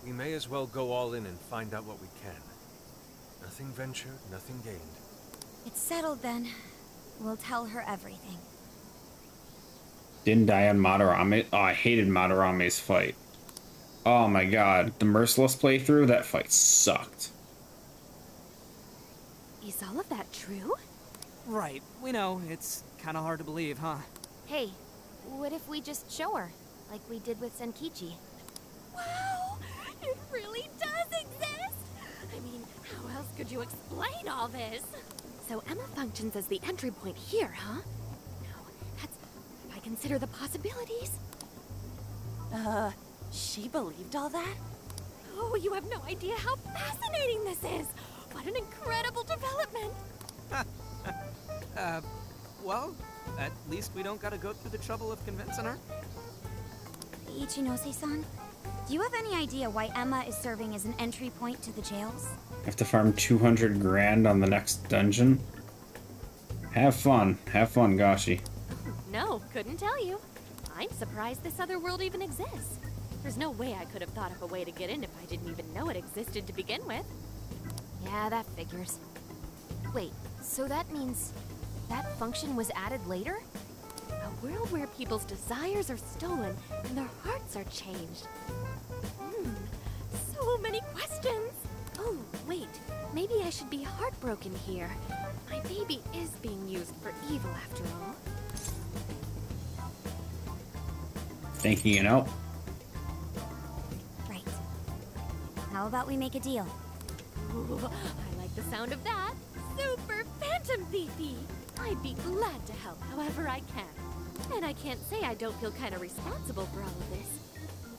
we may as well go all in and find out what we can. Nothing ventured, nothing gained. It's settled then. We'll tell her everything. Didn't die on Madarame. Oh, I hated Madarame's fight. Oh my god. The Merciless playthrough, that fight sucked. Is all of that true? Right, we know. It's kind of hard to believe, huh? Hey, what if we just show her, like we did with Senkichi? Wow! It really does exist! I mean, how else could you explain all this? So Emma functions as the entry point here, huh? No, that's... if I consider the possibilities. She believed all that? Oh, you have no idea how fascinating this is! What an incredible development! Well, at least we don't gotta go through the trouble of convincing her. Ichinose-san, do you have any idea why Emma is serving as an entry point to the jails? Have to farm 200 grand on the next dungeon? Have fun, Gashi. No, couldn't tell you. I'm surprised this other world even exists. There's no way I could have thought of a way to get in if I didn't even know it existed to begin with. Yeah, that figures. Wait, so that means that function was added later? A world where people's desires are stolen and their hearts are changed. So many questions. Oh, wait. Maybe I should be heartbroken here. My baby is being used for evil after all. Thinking it out. Right. How about we make a deal? Ooh, I like the sound of that. Super Phantom Thiefy! I'd be glad to help however I can. And I can't say I don't feel kind of responsible for all of this.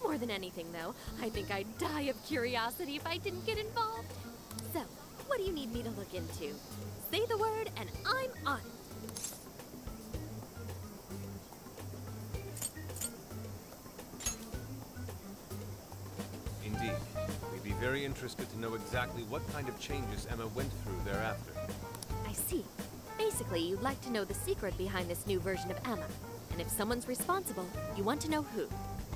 More than anything, though, I think I'd die of curiosity if I didn't get involved. So, what do you need me to look into? Say the word and I'm on it. Indeed. We'd be very interested to know exactly what kind of changes Emma went through thereafter. I see. Basically, you'd like to know the secret behind this new version of Emma. And if someone's responsible, you want to know who.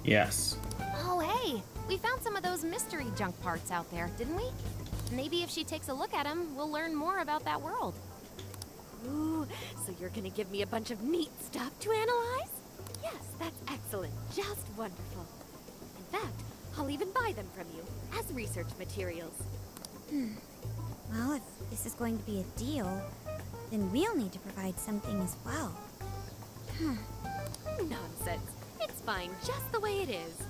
Yes. Oh, hey, we found some of those mystery junk parts out there, didn't we? Maybe if she takes a look at them, we'll learn more about that world. Ooh, so you're gonna give me a bunch of neat stuff to analyze? Yes, that's excellent. Just wonderful. In fact, I'll even buy them from you as research materials. Well, if this is going to be a deal, then we'll need to provide something as well. Nonsense. It's fine just the way it is.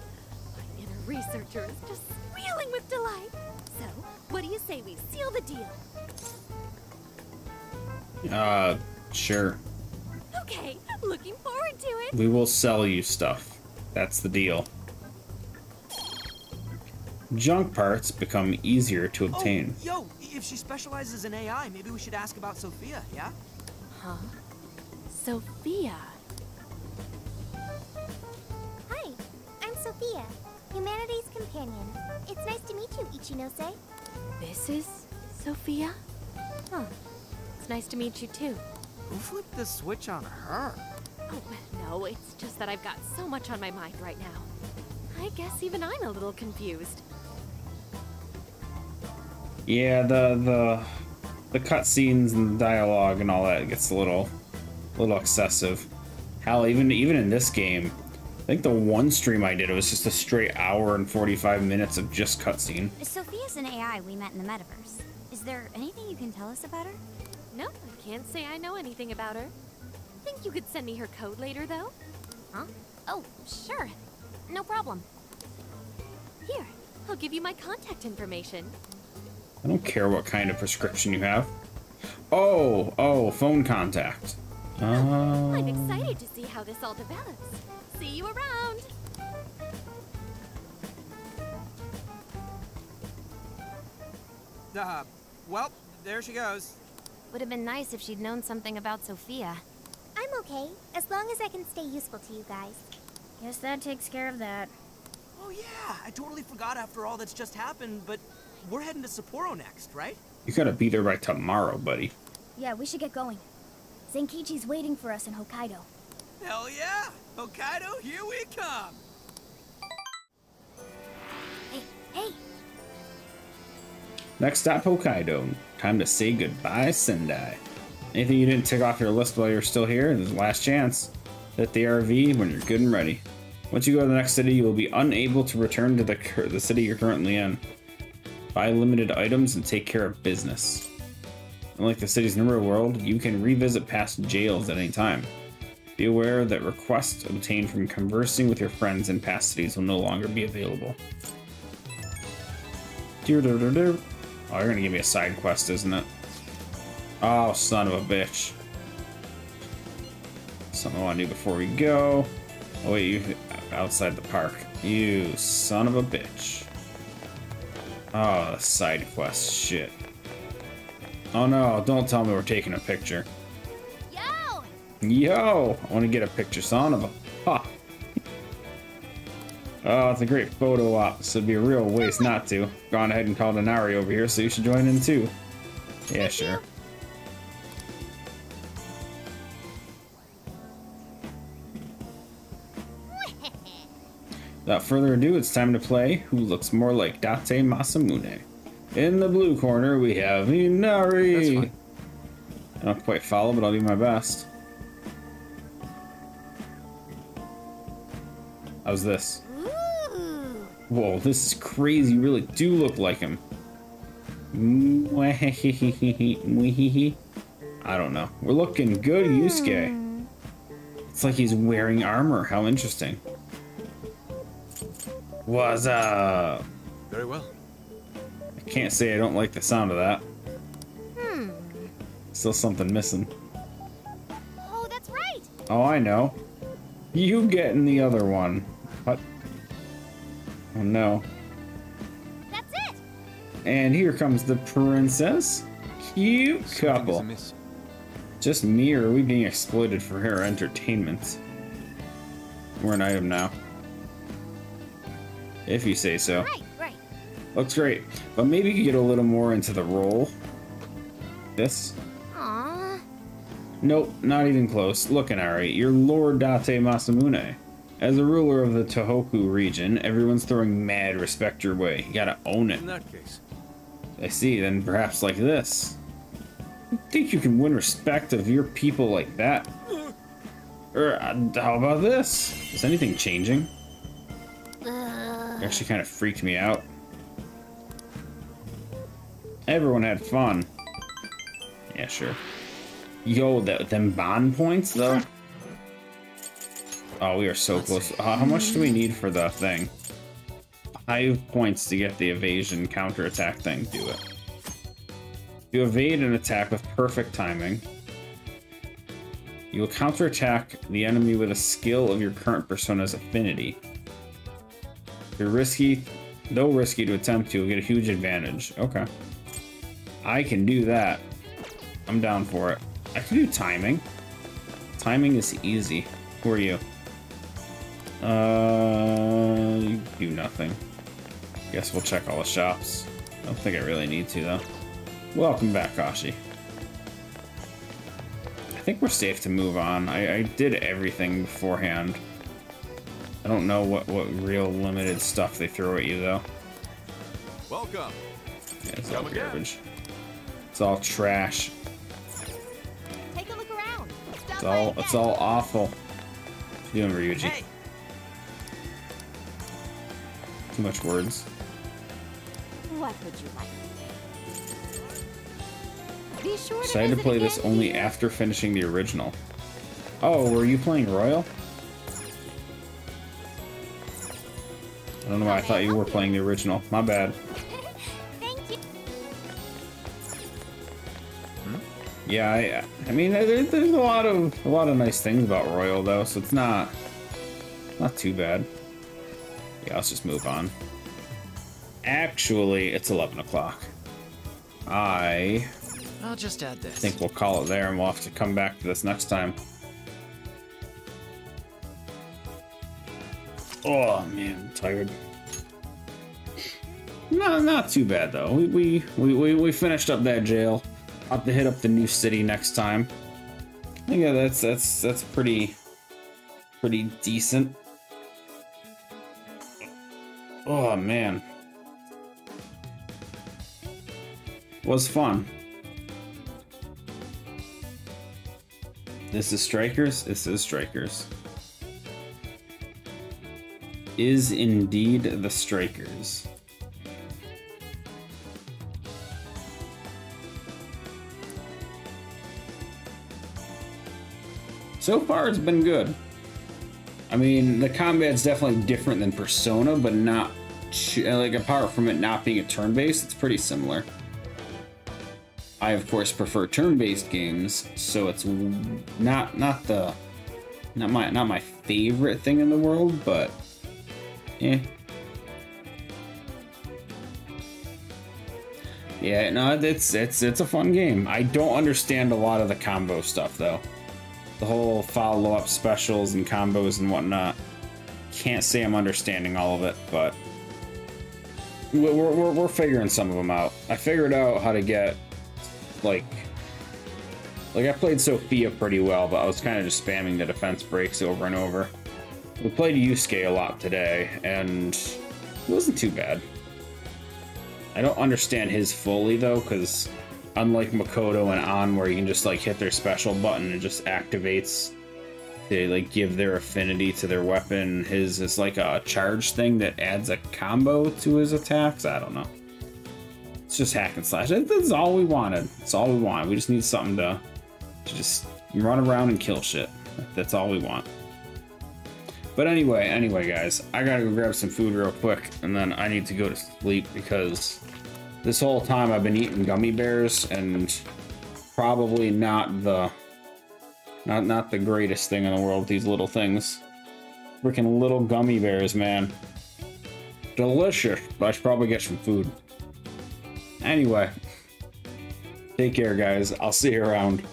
My inner researcher is just squealing with delight. So, what do you say we seal the deal? Sure. Okay, looking forward to it. We will sell you stuff. That's the deal. Junk parts become easier to obtain. Oh, yo, if she specializes in AI, maybe we should ask about Sophia, yeah? Huh? Sophia? Hi, I'm Sophia, Humanity's companion. It's nice to meet you, Ichinose. This is Sophia? Huh. It's nice to meet you too. Who flipped the switch on her? Oh, no, it's just that I've got so much on my mind right now. I guess even I'm a little confused. Yeah, the cutscenes and the dialogue and all that gets a little excessive. Hell, even in this game, I think the one stream I did, it was just a straight hour and 45 minutes of just cutscene. Sophia's an AI we met in the metaverse. Is there anything you can tell us about her? No, I can't say I know anything about her. Think you could send me her code later, though? Huh? Oh, sure. No problem. Here, I'll give you my contact information. I don't care what kind of prescription you have. Oh, phone contact. I'm excited to see how this all develops. See you around. Well, there she goes. Would have been nice if she'd known something about Sophia. I'm okay, as long as I can stay useful to you guys. Guess that takes care of that. Oh yeah, I totally forgot after all that's just happened, but we're heading to Sapporo next, right? You gotta be there by tomorrow, buddy. Yeah, we should get going. Zenkichi's waiting for us in Hokkaido. Hell yeah! Hokkaido, here we come! Hey! Next stop, Hokkaido. Time to say goodbye, Sendai. Anything you didn't tick off your list while you're still here, this is the last chance. Hit the RV when you're good and ready. Once you go to the next city, you will be unable to return to the city you're currently in. Buy limited items and take care of business. Unlike the cities in the real world, you can revisit past jails at any time. Be aware that requests obtained from conversing with your friends in past cities will no longer be available. Oh, you're gonna give me a side quest, isn't it? Oh, son of a bitch. Something I want to do before we go. Oh wait, you outside the park. You son of a bitch. Oh, side quest shit. Oh no, don't tell me we're taking a picture. Yo! I want to get a picture, son of a... Ha! Oh, it's a great photo op. This would be a real waste not to. Gone ahead and called Inari over here, so you should join in too. Yeah, sure. Without further ado, it's time to play Who Looks More Like Date Masamune. In the blue corner, we have Inari. I don't quite follow, but I'll do my best. How's this? Whoa, this is crazy. You really do look like him. I don't know. We're looking good, Yusuke. It's like he's wearing armor. How interesting. What's up? Very well. I can't say I don't like the sound of that. Still something missing. Oh, that's right. Oh, I know. You getting the other one. What? Oh no. That's it! And here comes the princess. Cute couple. Just me, or are we being exploited for her entertainment? We're an item now. If you say so. Right. Looks great. But maybe you could get a little more into the role. This? Aww. Nope, not even close. Looking alright. You're Lord Date Masamune. As a ruler of the Tohoku region, everyone's throwing mad respect your way. You gotta own it. In that case. I see, then perhaps like this. You think you can win respect of your people like that? Or how about this? Is anything changing? It actually kind of freaked me out. Everyone had fun. Yeah, sure. Yo, them bond points though? Oh, we are so close. How much do we need for the thing? 5 points to get the evasion counterattack thing. Do it. You evade an attack with perfect timing. You will counterattack the enemy with a skill of your current persona's affinity. You're risky, though risky to attempt, you'll get a huge advantage. Okay. I can do that. I'm down for it. I can do timing. Timing is easy. Who are you? You do nothing. Guess we'll check all the shops. I don't think I really need to, though. Welcome back, Kashi. I think we're safe to move on. I did everything beforehand. I don't know what real limited stuff they throw at you, though. Welcome. Yeah, it's all garbage. It's all trash. Take a look around. It's all awful. What are you doing, Ryuji? Hey. Too much words. What would you like? Be sure to Decided to play this only after finishing the original. Oh, were you playing Royal? I don't know why I thought you were playing the original. My bad. Thank you. Yeah, I mean, there's a lot of nice things about Royal though, so it's not too bad. Yeah, let's just move on. Actually, it's 11 o'clock. I'll just add this. I think we'll call it there, and we'll have to come back to this next time. Oh man, I'm tired. No, not too bad though. We finished up that jail. I'll have to hit up the new city next time. I think that's pretty decent. Oh man, was fun. This is Strikers. This is Strikers. Is indeed the Strikers. So far, it's been good. I mean, the combat's definitely different than Persona, but not like apart from it not being a turn-based, it's pretty similar. I of course prefer turn-based games, so it's not my favorite thing in the world, but eh. Yeah, no, it's a fun game. I don't understand a lot of the combo stuff though. The whole follow-up specials and combos and whatnot. Can't say I'm understanding all of it, but we're figuring some of them out. I figured out how to get like I played Sophia pretty well, but I was kind of just spamming the defense breaks over and over. We played Yusuke a lot today, and it wasn't too bad. I don't understand his fully though, because unlike Makoto and An, where you can just like hit their special button and it just activates to like give their affinity to their weapon, his is like a charge thing that adds a combo to his attacks. I don't know. It's just hack and slash. That's all we wanted. That's all we want. We just need something to just run around and kill shit. That's all we want. But anyway, guys, I gotta go grab some food real quick, and then I need to go to sleep because this whole time I've been eating gummy bears, and probably not the greatest thing in the world. These little things, freaking little gummy bears, man. delicious. But I should probably get some food. Anyway, take care, guys. I'll see you around.